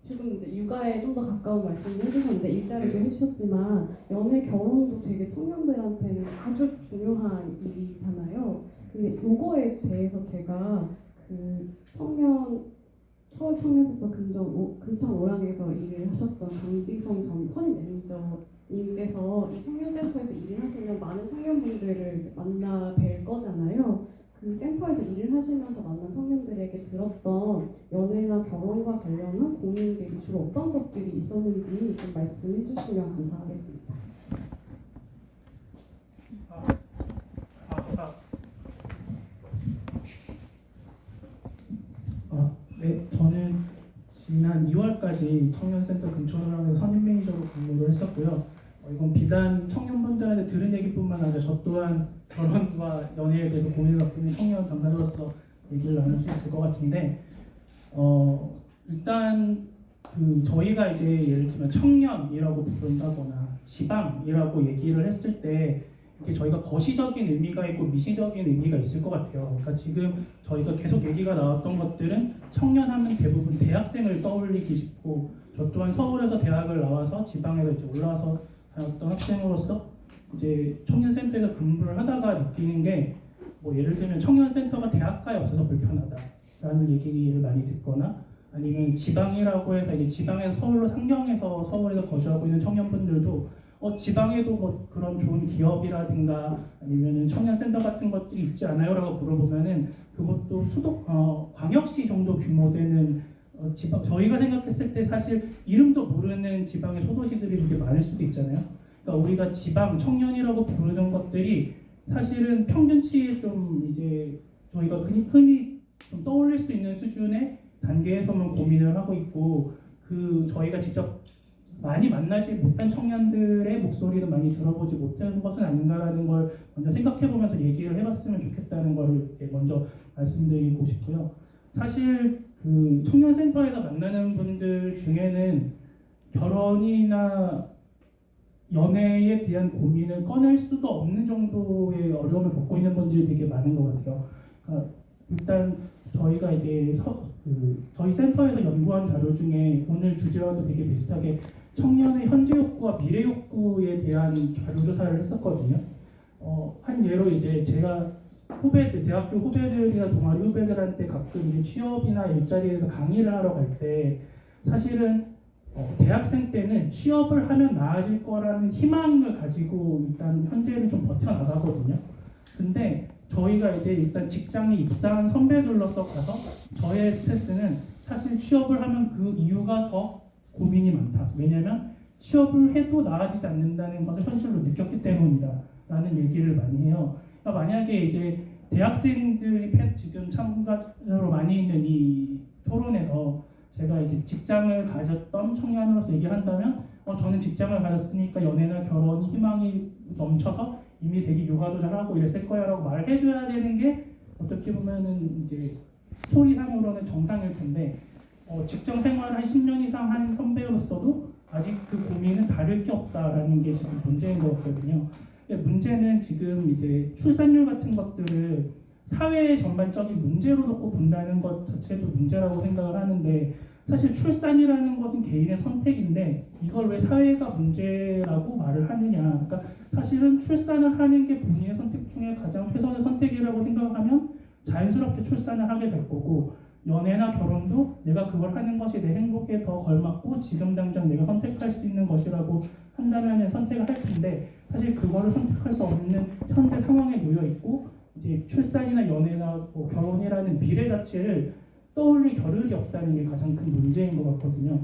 지금 이제 육아에 좀 더 가까운 말씀을 해주셨는데 일자리도 해주셨지만 연애 결혼도 되게 청년들한테는 아주 중요한 일이잖아요. 근데 요거에 대해서 제가 그 서울 청년센터 금천 오랑에서 일을 하셨던 강지성 전 선임 매니저님께서 이 청년센터에서 일을 하시면 많은 청년분들을 이제 만나 뵐 거잖아요. 그 센터에서 일을 하시면서 만난 청년들에게 들었던 연애나 결혼과 관련한 고민들이 주로 어떤 것들이 있었는지 좀 말씀해 주시면 감사하겠습니다. 네, 저는 지난 2월까지 청년센터 금천오랑에서 선임 매니저로 근무를 했었고요. 이건 비단 청년분들한테 들은 얘기뿐만 아니라 저 또한 결혼과 연애에 대해서 고민을 갖고 있는 청년 당사자로서 얘기를 나눌 수 있을 것 같은데, 일단 저희가 이제 예를 들면 청년이라고 부른다거나 지방이라고 얘기를 했을 때 이게 저희가 거시적인 의미가 있고 미시적인 의미가 있을 것 같아요. 그러니까 지금 저희가 계속 얘기가 나왔던 것들은 청년하면 대부분 대학생을 떠올리기 쉽고, 저 또한 서울에서 대학을 나와서 지방에서 이제 올라와서 다녔던 학생으로서 이제 청년센터에서 근무를 하다가 느끼는 게 뭐 예를 들면 청년센터가 대학가에 없어서 불편하다라는 얘기를 많이 듣거나, 아니면 지방이라고 해서 이제 지방에서 서울로 상경해서 서울에서 거주하고 있는 청년분들도 지방에도 뭐 그런 좋은 기업이라든가 아니면은 청년센터 같은 것들이 있지 않아요라고 물어보면은 그것도 광역시 정도 규모 되는 지방, 저희가 생각했을 때 사실 이름도 모르는 지방의 소도시들이 되게 많을 수도 있잖아요. 그러니까 우리가 지방 청년이라고 부르는 것들이 사실은 평균치에 좀 이제 저희가 흔히 좀 떠올릴 수 있는 수준의 단계에서만 고민을 하고 있고, 저희가 직접 많이 만나지 못한 청년들의 목소리를 많이 들어보지 못한 것은 아닌가라는 걸 먼저 생각해보면서 얘기를 해봤으면 좋겠다는 걸 먼저 말씀드리고 싶고요. 사실 그 청년센터에서 만나는 분들 중에는 결혼이나 연애에 대한 고민을 꺼낼 수도 없는 정도의 어려움을 겪고 있는 분들이 되게 많은 것 같아요. 그러니까 일단 저희가 이제 저희 센터에서 연구한 자료 중에 오늘 주제와도 되게 비슷하게 청년의 현재 욕구와 미래 욕구에 대한 자료 조사를 했었거든요. 한 예로 이제 제가 후배들, 대학교 후배들이나 동아리 후배들한테 가끔 이제 취업이나 일자리에서 강의를 하러 갈 때 사실은 대학생 때는 취업을 하면 나아질 거라는 희망을 가지고 일단 현재는 좀 버텨나가거든요. 근데 저희가 이제 일단 직장에 입사한 선배들로서 가서 저의 스트레스는 사실 취업을 하면 그 이유가 더 고민이 많다. 왜냐면 취업을 해도 나아지지 않는다는 것을 현실로 느꼈기 때문이다. 라는 얘기를 많이 해요. 그러니까 만약에 이제 대학생들이 지금 참가자로 많이 있는 이 토론에서 제가 이제 직장을 가졌던 청년으로서 얘기한다면 저는 직장을 가졌으니까 연애나 결혼이 희망이 넘쳐서 이미 되게 육아도 잘하고 이랬을 거야 라고 말을 해줘야 되는 게 어떻게 보면은 이제 스토리상으로는 정상일 텐데 직장 생활을 한 10년 이상 한 선배로서도 아직 그 고민은 다를 게 없다라는 게 지금 문제인 것 같거든요. 문제는 지금 이제 출산율 같은 것들을 사회의 전반적인 문제로 놓고 본다는 것 자체도 문제라고 생각을 하는데 사실 출산이라는 것은 개인의 선택인데 이걸 왜 사회가 문제라고 말을 하느냐. 그러니까 사실은 출산을 하는 게 본인의 선택 중에 가장 최선의 선택이라고 생각하면 자연스럽게 출산을 하게 될 거고 연애나 결혼도 내가 그걸 하는 것이 내 행복에 더 걸맞고 지금 당장 내가 선택할 수 있는 것이라고 한다면 선택을 할 텐데 사실 그거를 선택할 수 없는 현재 상황에 놓여 있고 이제 출산이나 연애나 결혼이라는 미래 자체를 떠올릴 겨를이 없다는 게 가장 큰 문제인 것 같거든요.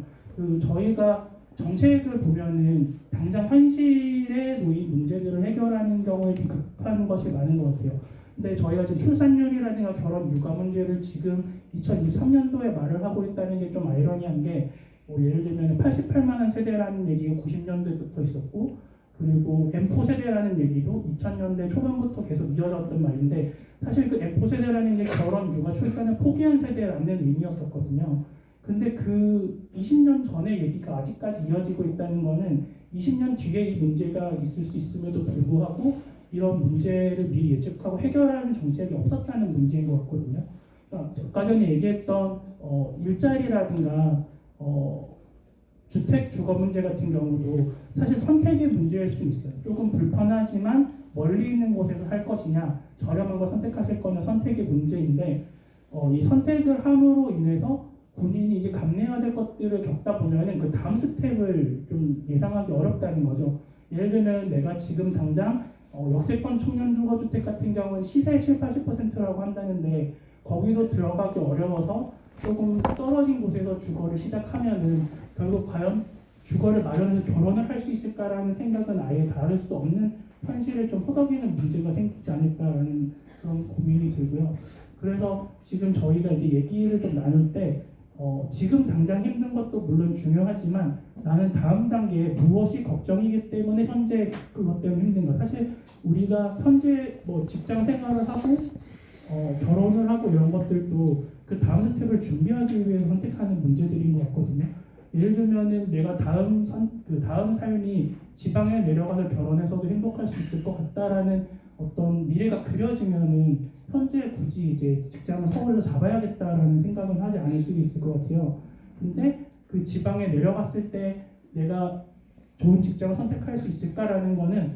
저희가 정책을 보면은 당장 현실에 놓인 문제들을 해결하는 경우에 급한 것이 많은 것 같아요. 근데 저희가 지금 출산율이라든가 결혼 육아 문제를 지금 2023년도에 말을 하고 있다는 게 좀 아이러니한 게 예를 들면 88만 원 세대라는 얘기가 90년대부터 있었고 그리고 M4 세대라는 얘기도 2000년대 초반부터 계속 이어졌던 말인데 사실 그 M4 세대라는 게 결혼, 육아, 출산을 포기한 세대라는 의미였었거든요. 근데 그 20년 전의 얘기가 아직까지 이어지고 있다는 거는 20년 뒤에 이 문제가 있을 수 있음에도 불구하고 이런 문제를 미리 예측하고 해결하는 정책이 없었다는 문제인 것 같거든요. 그러니까 아까 전에 얘기했던 일자리라든가 주택 주거 문제 같은 경우도 사실 선택의 문제일 수 있어요. 조금 불편하지만 멀리 있는 곳에서 할 것이냐 저렴한 걸 선택하실 거는 선택의 문제인데 이 선택을 함으로 인해서 본인이 이제 감내해야 될 것들을 겪다 보면은 그 다음 스텝을 좀 예상하기 어렵다는 거죠. 예를 들면 내가 지금 당장 역세권 청년 주거주택 같은 경우는 시세 70-80%라고 한다는데 거기도 들어가기 어려워서 조금 떨어진 곳에서 주거를 시작하면은 결국 과연 주거를 마련해서 결혼을 할 수 있을까라는 생각은 아예 다를 수 없는 현실을 좀 허덕이는 문제가 생기지 않을까라는 그런 고민이 들고요. 그래서 지금 저희가 이제 얘기를 좀 나눌 때 지금 당장 힘든 것도 물론 중요하지만 나는 다음 단계에 무엇이 걱정이기 때문에 현재 그것 때문에 힘든 거. 사실 우리가 현재 직장 생활을 하고 결혼을 하고 이런 것들도 그 다음 스텝을 준비하기 위해서 선택하는 문제들인 것 같거든요. 예를 들면은 내가 다음 삶이 지방에 내려가서 결혼해서도 행복할 수 있을 것 같다라는 어떤 미래가 그려지면은 현재 굳이 이제 직장을 서울로 잡아야겠다라는 생각은 하지 않을 수 있을 것 같아요. 근데 그 지방에 내려갔을 때 내가 좋은 직장을 선택할 수 있을까라는 거는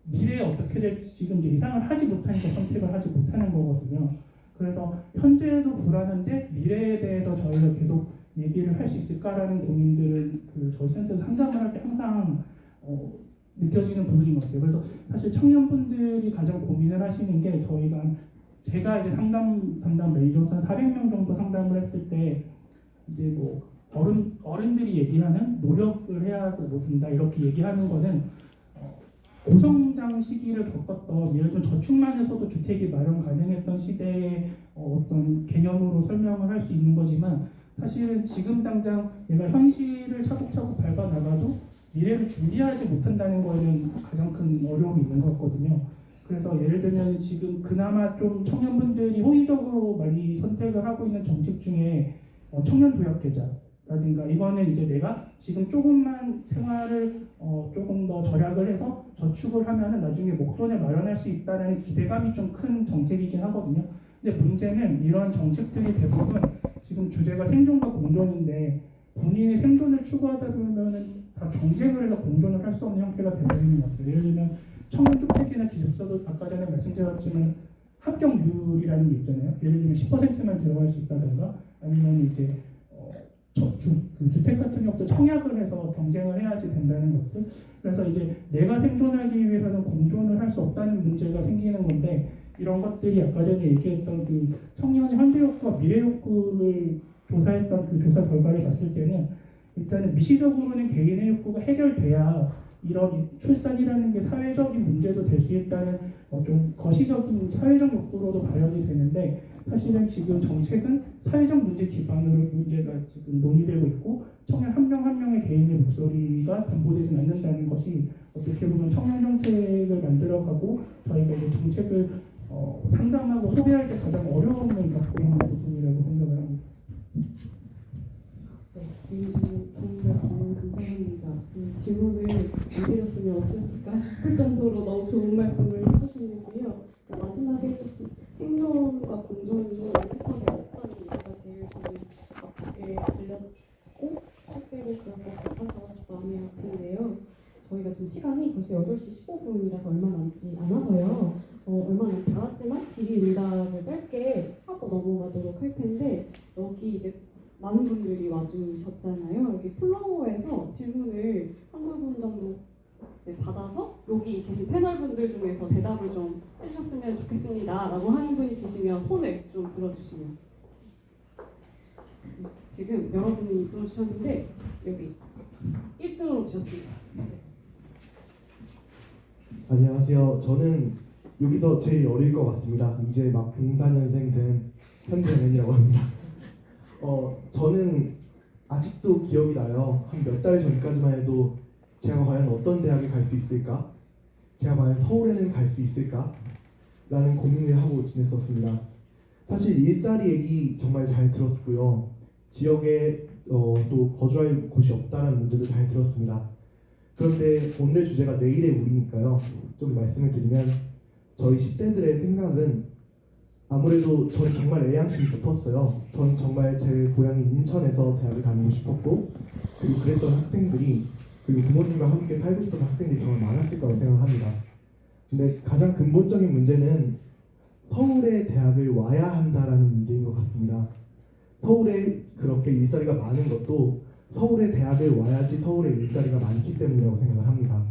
미래에 어떻게 될지 지금 이제 예상을 하지 못하니까 선택을 하지 못하는 거거든요. 그래서 현재도 불안한데 미래에 대해서 저희가 계속 얘기를 할 수 있을까라는 고민들을 저희 센터에서 상담을 할 때 항상 느껴지는 부분인 것 같아요. 그래서 사실 청년분들이 가장 고민을 하시는 게 제가 이제 상담 담당 매니저로서 400명 정도 상담을 했을 때 이제 어른들이 얘기하는 노력을 해야 된다 이렇게 얘기하는 거는 고성장 시기를 겪었던 예를 들어 저축만 해서도 주택이 마련 가능했던 시대의 어떤 개념으로 설명을 할 수 있는 거지만 사실은 지금 당장 내가 현실을 차곡차곡 밟아 나가도 미래를 준비하지 못한다는 거에는 가장 큰 어려움이 있는 것 같거든요. 그래서 예를 들면 지금 그나마 좀 청년분들이 호의적으로 많이 선택을 하고 있는 정책 중에 청년 도약 계좌라든가 이거는 이제 내가 지금 조금만 생활을 조금 더 절약을 해서 저축을 하면은 나중에 목돈을 마련할 수 있다는 기대감이 좀 큰 정책이긴 하거든요. 근데 문제는 이런 정책들이 대부분 지금 주제가 생존과 공존인데 본인이 생존을 추구하다 보면은 다 경쟁을 해서 공존을 할 수 없는 형태가 되버리는 것 같아요. 예를 들면 청년주택이나 기숙사도 아까 전에 말씀드렸지만 합격률이라는 게 있잖아요. 예를 들면 10%만 들어갈 수 있다던가 아니면 이제 그 주택 같은 경우도 청약을 해서 경쟁을 해야지 된다는 것들. 그래서 이제 내가 생존하기 위해서는 공존을 할 수 없다는 문제가 생기는 건데 이런 것들이 아까 전에 얘기했던 그 청년의 현재 욕구와 미래 욕구를 조사했던 그 조사 결과를 봤을 때는 일단은 미시적으로는 개인의 욕구가 해결돼야 이런 출산이라는 게 사회적인 문제도 될 수 있다는 좀 거시적인 사회적 욕구로도 발현이 되는데 사실은 지금 정책은 사회적 문제 기반으로 문제가 지금 논의되고 있고 청년 한 명 한 명의 개인의 목소리가 담보되지 않는다는 것이 어떻게 보면 청년 정책을 만들어가고 저희가 이제 정책을 상담하고 소개할 때 가장 어려움을 겪고 있는 부분이라고 생각을 합니다. 개인적으로 좋은 말씀 감사합니다. 질문을 안 드렸으면 어쩌을까 싶을 정도로 너무 좋은 말씀을 해주셨는데요. 마지막에 해주신 생존과 공존이 연습하게 없다는 얘기가 제일 저는 아프게 들렸고 실제로 그런 것 같아서 마음이 아픈데요. 저희가 지금 시간이 벌써 8시 15분이라서 얼마 남지 않아서요. 얼마 남지 않았지만 질의응답을 짧게 하고 넘어가도록 할 텐데 여기 이제 많은 분들이 와주셨잖아요. 여기 플로어에서 질문을 한두 분 정도 이제 받아서 여기 계신 패널 분들 중에서 대답을 좀 해주셨으면 좋겠습니다 라고 하는 분이 계시면 손을 좀 들어주시면. 지금 여러분이 들어주셨는데 여기 1등으로 주셨습니다. 안녕하세요. 저는 여기서 제일 어릴 것 같습니다. 이제 막 04년생 된 현정현이라고 합니다. 저는 아직도 기억이 나요. 한 몇 달 전까지만 해도 제가 과연 어떤 대학에 갈 수 있을까? 제가 과연 서울에는 갈 수 있을까? 라는 고민을 하고 지냈었습니다. 사실 일자리 얘기 정말 잘 들었고요. 지역에 또 거주할 곳이 없다는 문제도 잘 들었습니다. 그런데 오늘 주제가 내일의 우리니까요. 좀 말씀을 드리면 저희 10대들의 생각은 아무래도 저는 정말 애양심이 깊었어요. 전 정말 제 고향인 인천에서 대학을 다니고 싶었고 그리고 그랬던 학생들이 그리고 부모님과 함께 살고 싶은 학생들이 정말 많았을 거라고 생각합니다. 근데 가장 근본적인 문제는 서울에 대학을 와야 한다라는 문제인 것 같습니다. 서울에 그렇게 일자리가 많은 것도 서울에 대학을 와야지 서울에 일자리가 많기 때문이라고 생각을 합니다.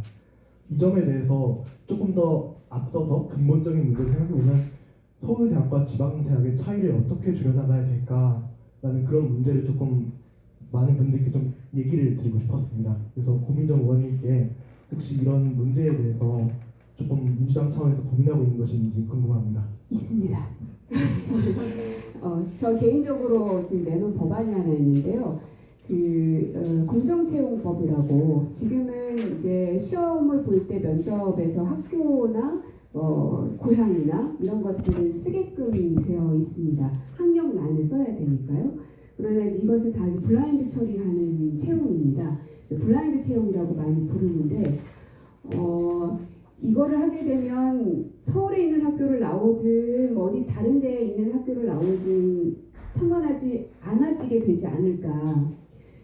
이 점에 대해서 조금 더 앞서서 근본적인 문제를 생각해보면 서울대학과 지방대학의 차이를 어떻게 줄여나가야 될까라는 그런 문제를 조금 많은 분들께 좀 얘기를 드리고 싶었습니다. 그래서 고민정 의원님께 혹시 이런 문제에 대해서 조금 민주당 차원에서 고민하고 있는 것인지 궁금합니다. 있습니다. 저 개인적으로 지금 내놓은 법안이 하나 있는데요. 공정채용법이라고 지금은 이제 시험을 볼 때 면접에서 학교나 고향이나 이런 것들을 쓰게끔 되어 있습니다. 학력란을 써야 되니까요. 그러나 이것을 다 이제 블라인드 처리하는 채용입니다. 블라인드 채용이라고 많이 부르는데 이거를 하게 되면 서울에 있는 학교를 나오든 어디 다른 데에 있는 학교를 나오든 상관하지 않아지게 되지 않을까.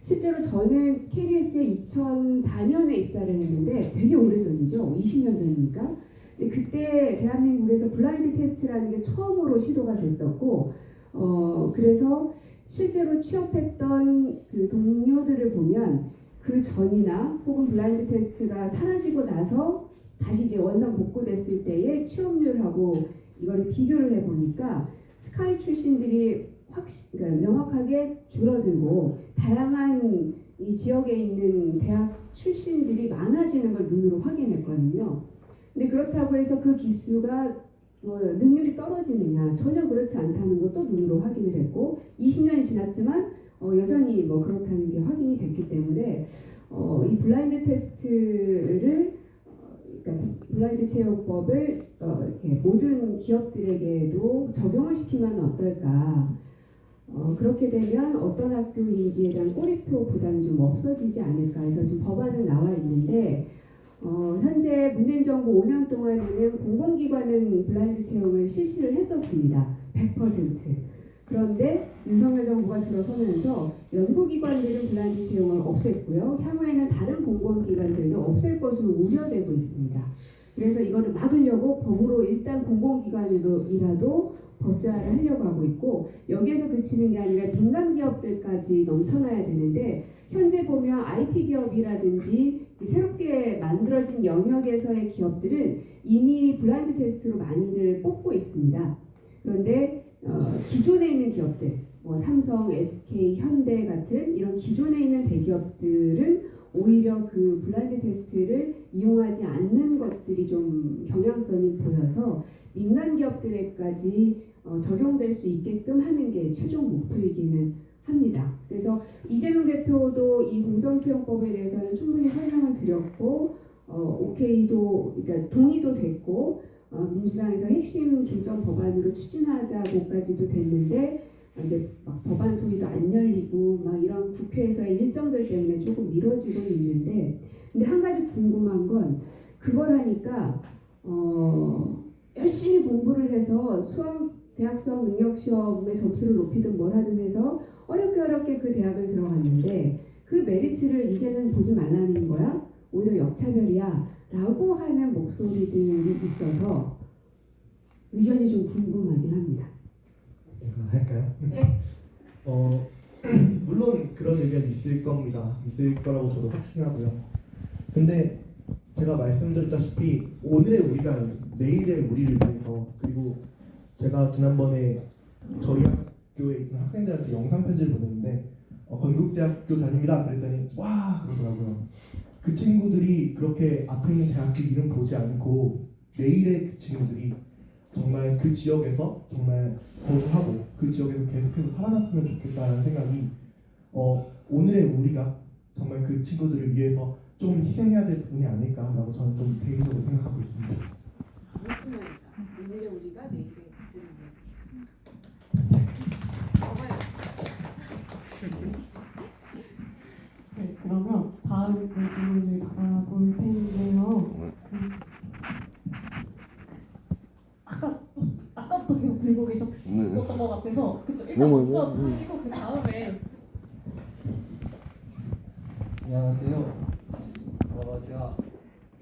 실제로 저는 KBS에 2004년에 입사를 했는데 되게 오래전이죠. 20년 전이니까. 근데 그때 대한민국에서 블라인드 테스트라는 게 처음으로 시도가 됐었고 그래서 실제로 취업했던 그 동료들을 보면 그 전이나 혹은 블라인드 테스트가 사라지고 나서 다시 이제 원상 복구됐을 때의 취업률하고 이거를 비교를 해보니까 스카이 출신들이 그러니까 명확하게 줄어들고 다양한 이 지역에 있는 대학 출신들이 많아지는 걸 눈으로 확인했거든요. 근데 그렇다고 해서 그 기수가 능률이 떨어지느냐 전혀 그렇지 않다는 것도 눈으로 확인을 했고 20년이 지났지만 여전히 뭐 그렇다는 게 확인이 됐기 때문에 이 블라인드 테스트를 그러니까 블라인드 채용법을 이렇게 모든 기업들에게도 적용을 시키면 어떨까? 그렇게 되면 어떤 학교인지에 대한 꼬리표 부담이 좀 없어지지 않을까 해서 지금 법안은 나와 있는데 현재 문재인 정부 5년 동안에는 공공기관은 블라인드 채용을 실시를 했었습니다. 100%. 그런데 윤석열 정부가 들어서면서 연구기관들은 블라인드 채용을 없앴고요. 향후에는 다른 공공기관들도 없앨 것으로 우려되고 있습니다. 그래서 이거를 막으려고 법으로 일단 공공기관으로이라도 법제화를 하려고 하고 있고 여기에서 그치는 게 아니라 민간 기업들까지 넘쳐나야 되는데 현재 보면 IT 기업이라든지 새롭게 만들어진 영역에서의 기업들은 이미 블라인드 테스트로 많이들 뽑고 있습니다. 그런데 기존에 있는 기업들, 삼성, SK, 현대 같은 이런 기존에 있는 대기업들은 오히려 그 블라인드 테스트를 이용하지 않는 것들이 좀 경향성이 보여서 민간 기업들에까지 적용될 수 있게끔 하는 게 최종 목표이기는 합니다. 그래서 이재명 대표도 이 공정채용법에 대해서는 충분히 설명을 드렸고 오케이도 그러니까 동의도 됐고 민주당에서 핵심 중점 법안으로 추진하자고까지도 됐는데 이제 막 법안 소위도 안 열리고 막 이런 국회에서의 일정들 때문에 조금 미뤄지고 있는데 근데 한 가지 궁금한 건 그걸 하니까 열심히 공부를 해서 대학 수학 능력 시험의 점수를 높이든 뭘 하든 해서 어렵게 그 대학을 들어갔는데 그 메리트를 이제는 보지 말라는 거야? 오히려 역차별이야? 라고 하는 목소리들이 있어서 의견이 좀 궁금하긴 합니다. 제가 할까요? 네. 물론 그런 의견이 있을 겁니다. 있을 거라고 저도 확신하고요. 근데 제가 말씀드렸다시피 오늘의 우리가 내일의 우리를 위해서 그리고 제가 지난번에 저희 학교에 있는 학생들한테 영상 편지를 보냈는데 건국대학교 다닙니다 그랬더니 와 그러더라고요. 그 친구들이 그렇게 앞에 있는 대학교 이름 보지 않고 내일의 그 친구들이 정말 그 지역에서 정말 거주하고 그 지역에서 계속해서 살아났으면 좋겠다는 생각이 오늘의 우리가 정말 그 친구들을 위해서 좀 희생해야 될 부분이 아닐까라고 저는 좀 대의적으로 생각하고 있습니다. 그렇지만 오늘의 우리가 내일의 네, 그러면 다음 질문을 받아볼 텐데요. 아까부터 계속 들고 계셨던 것 같아서 그쵸? 일단 먼저 하시고 그 다음에 안녕하세요. 제가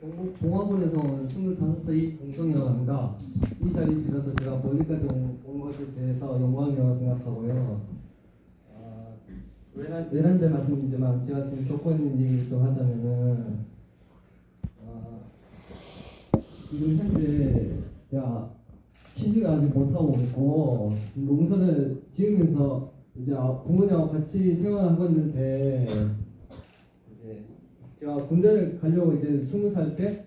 경북 동화군에서 온 25살 동성이라고 합니다. 이 자리에 들어서 제가 멀리까지 온 것에 대해서 영광이라고 생각하고요. 외람돼 말씀이지만 제가 지금 겪고 있는 얘기 좀 하자면은 지금 현재 제가 취직을 아직 못하고 있고 농사를 지으면서 이제 부모님하고 같이 생활하고 있는데 제가 군대를 가려고 이제 20살 때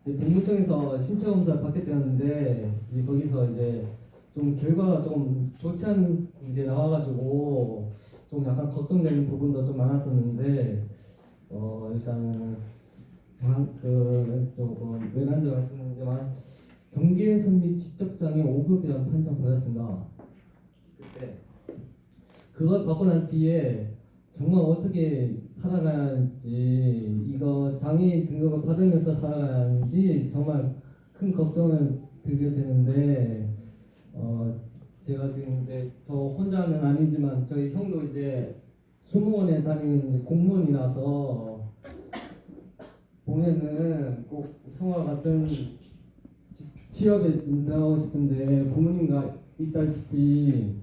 동부청에서 신체 검사를 받게 되었는데 이제 거기서 이제 좀 결과가 좀 좋지 않은 게 나와가지고 좀 약간 걱정되는 부분도 좀 많았었는데 일단 외란도 말씀드리지만 경계선 및 지적장애 5급이라는 판정 받았습니다. 그때 그걸 받고 난 뒤에 정말 어떻게 살아가야 할지 이거 장애인 등급을 받으면서 살아가야 하는지 정말 큰 걱정을 들게 되는데 제가 지금 이제 저 혼자는 아니지만 저희 형도 이제 수무원에 다니는 공무원이라서 보면은 꼭 형과 같은 취업에 들어가고 싶은데 부모님과 있다시피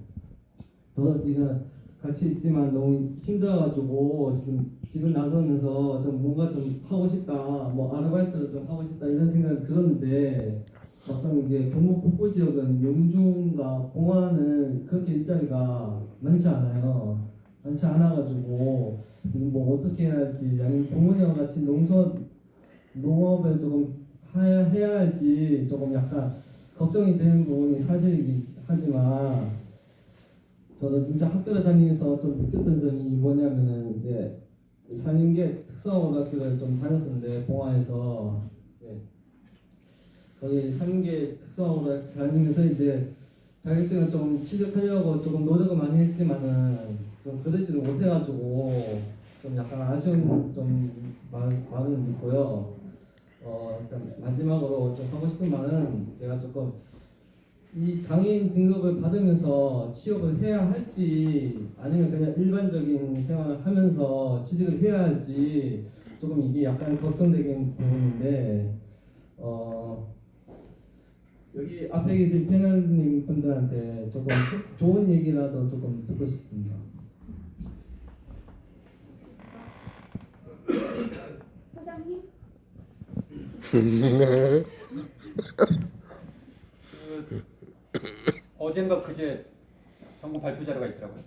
저도 지금 같이 있지만 너무 힘들어가지고 지금 집을 나서면서 좀 뭔가 좀 하고 싶다, 뭐 아르바이트를 좀 하고 싶다 이런 생각이 들었는데 막상 이제 경북 북부 지역은 영주가 봉화는 그렇게 일자리가 많지 않아요. 많지 않아가지고 뭐 어떻게 해야 할지 아니면 부모님과 같이 농업을 조금 해야 할지 조금 약간 걱정이 되는 부분이 사실이긴 하지만 저도 진짜 학교를 다니면서 좀 느꼈던 점이 뭐냐면은 이제 산림계 특성고등학교를 좀 다녔었는데 봉화에서 거기 산림계 특성고등학교 다니면서 이제 자격증을 좀 취득하려고 조금 노력을 많이 했지만은 좀 그러지를 못해가지고 좀 약간 아쉬운 좀 많은 있고요. 일단 마지막으로 좀 하고 싶은 말은 제가 조금 이 장애인 등급을 받으면서 취업을 해야 할지 아니면 그냥 일반적인 생활을 하면서 취직을 해야 할지 조금 이게 약간 걱정되는 부분인데 여기 앞에 계신 패널님 분들한테 조금 좋은 얘기라도 조금 듣고 싶습니다. 소장님? 어젠가 그제 정부 발표 자료가 있더라고요.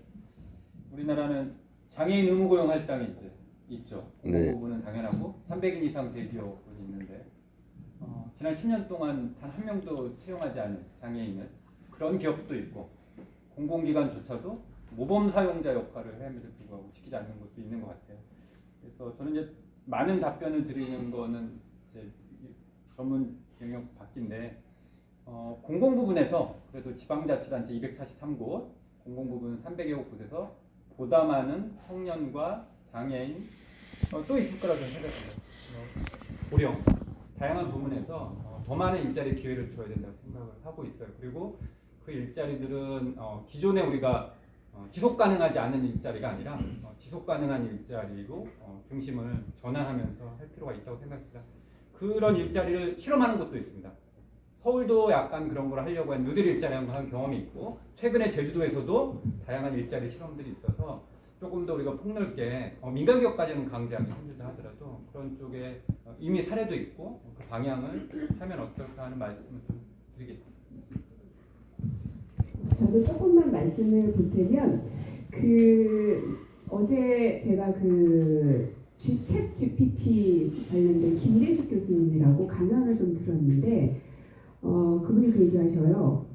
우리나라는 장애인 의무 고용 할당이 이제 있죠. 공공부문은 당연하고 300인 이상 대기업은 있는데 지난 10년 동안 단 한 명도 채용하지 않은 장애인은 그런 기업도 있고 공공기관조차도 모범 사용자 역할을 해야함에도 불구하고 지키지 않는 것도 있는 것 같아요. 그래서 저는 이제 많은 답변을 드리는 거는 이제 전문 영역 바뀐데 공공부문에서 그래도 지방자치단체 243곳, 공공부문 300여 곳에서 보다 많은 청년과 장애인 또 있을 거라고 생각합니다. 고령, 다양한 부문에서 더 많은 일자리 기회를 줘야 된다고 생각을 하고 있어요. 그리고 그 일자리들은 기존에 우리가 지속 가능하지 않은 일자리가 아니라 지속 가능한 일자리로 중심을 전환하면서 할 필요가 있다고 생각합니다. 그런 일자리를 실험하는 곳도 있습니다. 서울도 약간 그런 걸 하려고 한 누들 일자리라는 걸 한 경험이 있고 최근에 제주도에서도 다양한 일자리 실험들이 있어서 조금 더 우리가 폭넓게 민간기업까지는 강제하기 힘들다 하더라도 그런 쪽에 이미 사례도 있고 그 방향을 하면 어떨까 하는 말씀을 좀 드리겠습니다. 저도 조금만 말씀을 보태면 어제 제가 챗 GPT 관련된 김대식 교수님이라고 강연을 좀 들었는데 그분이 그 얘기하셔요.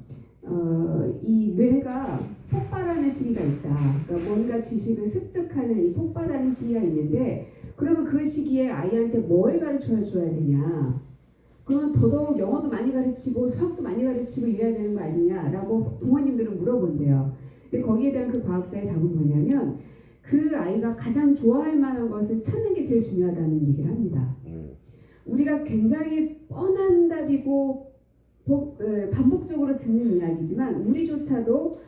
이 뇌가 폭발하는 시기가 있다. 그러니까 뭔가 지식을 습득하는 이 폭발하는 시기가 있는데 그러면 그 시기에 아이한테 뭘 가르쳐 줘야 되냐? 그러면 더더욱 영어도 많이 가르치고 수학도 많이 가르치고 이래야 되는 거 아니냐라고 부모님들은 물어본대요. 근데 거기에 대한 그 과학자의 답은 뭐냐면 그 아이가 가장 좋아할 만한 것을 찾는 게 제일 중요하다는 얘기를 합니다. 우리가 굉장히 뻔한 답이고 반복적으로 듣는 이야기지만 우리조차도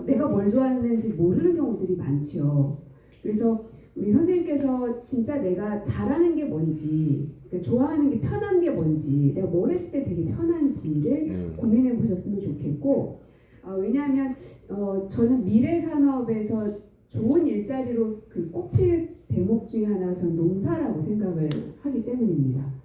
내가 뭘 좋아하는지 모르는 경우들이 많지요. 그래서 우리 선생님께서 진짜 내가 잘하는 게 뭔지, 그러니까 좋아하는 게 편한 게 뭔지, 내가 뭘 했을 때 되게 편한지를 고민해 보셨으면 좋겠고, 왜냐하면 저는 미래 산업에서 좋은 일자리로 꼽힐 대목 중에 하나가 저는 농사라고 생각을 하기 때문입니다.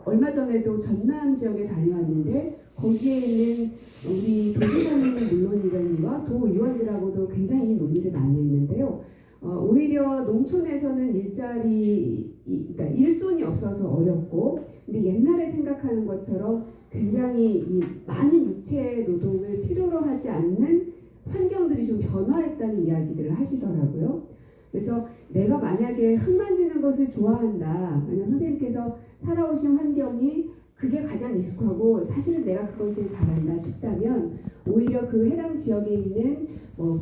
얼마 전에도 전남 지역에 다녀왔는데 거기에 있는 우리 도지사님은 물론이거니와 도의원들하고도 굉장히 논의를 많이 했는데요. 오히려 농촌에서는 그러니까 일손이 없어서 어렵고, 근데 옛날에 생각하는 것처럼 굉장히 이 많은 육체 노동을 필요로 하지 않는 환경들이 좀 변화했다는 이야기들을 하시더라고요. 그래서 내가 만약에 흙 만지는 것을 좋아한다, 만약 선생님께서 살아오신 환경이 그게 가장 익숙하고 사실은 내가 그걸 제일 잘한다 싶다면 오히려 그 해당 지역에 있는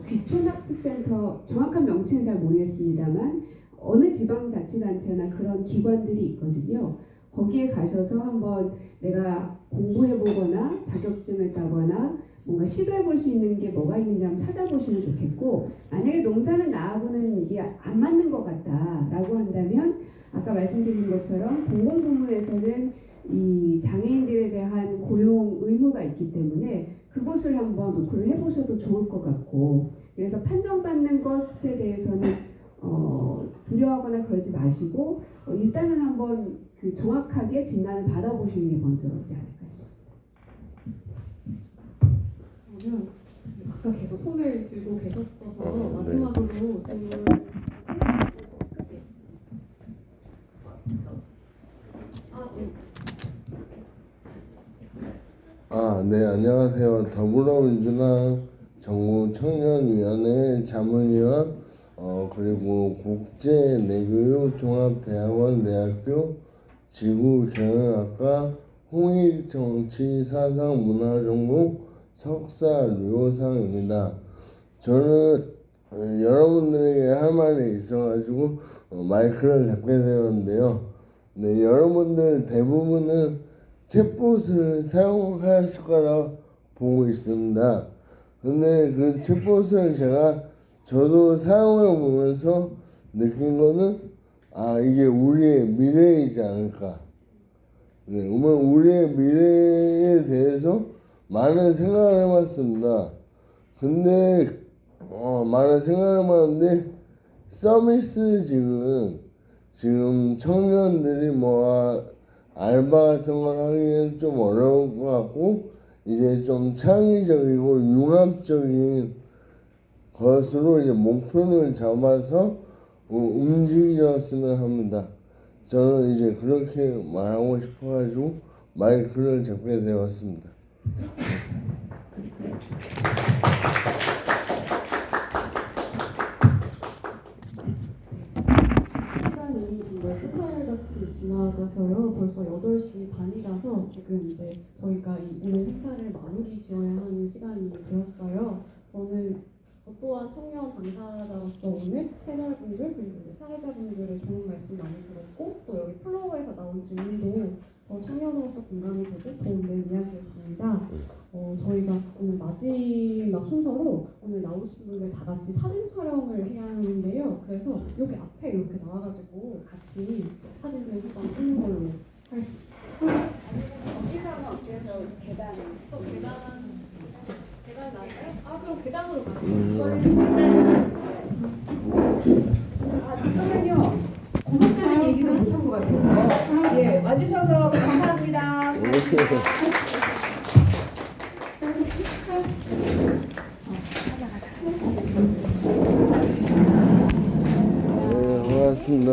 귀촌학습센터, 정확한 명칭은 잘 모르겠습니다만 어느 지방자치단체나 그런 기관들이 있거든요. 거기에 가셔서 한번 내가 공부해보거나 자격증을 따거나 뭔가 시도해볼 수 있는 게 뭐가 있는지 한번 찾아보시면 좋겠고, 만약에 농사는 나하고는 이게 안 맞는 것 같다라고 한다면 아까 말씀드린 것처럼 공공부문에서는 이 장애인들에 대한 고용 의무가 있기 때문에 그것을 한번 노크를 해보셔도 좋을 것 같고, 그래서 판정받는 것에 대해서는 두려워하거나 그러지 마시고 일단은 한번 정확하게 진단을 받아보시는 게 먼저지 않을까 싶습니다. 그러면 아까 계속 손을 들고 계셨어서 마지막으로 질문. 네, 안녕하세요. 더불어민주당 전국 청년위원회 자문위원, 그리고 국제내교육종합대학원 대학교 지구경영학과 홍익정치사상문화전공 석사 류호상입니다. 저는 여러분들에게 할 말이 있어가지고 마이크를 잡게 되었는데요. 네, 여러분들 대부분은 챗봇을 사용하실 거라 보고 있습니다. 근데 그 챗봇을 저도 사용해 보면서 느낀 거는 이게 우리의 미래이지 않을까. 네, 우리의 미래에 대해서 많은 생각을 해봤습니다. 근데 많은 생각을 해봤는데 서비스 지금 청년들이 알바 같은 걸 하기엔 좀 어려울 것 같고 이제 좀 창의적이고 융합적인 것으로 이제 목표를 잡아서 움직였으면 합니다. 저는 이제 그렇게 말하고 싶어가지고 마이크를 잡게 되었습니다. 시간이 정말 폭발같이 지나가서요. 벌써 8시 반이라서 지금 이제 저희가 오늘 행사를 마무리 지어야 하는 시간이 되었어요. 저는 저 또한 청년 당사자로서 오늘 패널분들 그리고 사회자분들의 좋은 말씀 많이 들었고 또 여기 플로어에서 나온 질문도 저 청년으로서 공감이 되고 도움된 이야기였습니다. 저희가 오늘 마지막 순서로 오늘 나오신 분들 다 같이 사진 촬영을 해야 하는데요. 그래서 여기 앞에 이렇게 나와가지고 같이 사진을 한번 찍는 걸로 하겠습니다. 저기서 하면 어때요? 저 계단. 계단 나올까요? 그럼 계단으로 가시죠. 잠깐만요. 고맙다는 얘기를 못한 것 같아서. 예, 와주셔서 감사합니다. 네, 고맙습니다.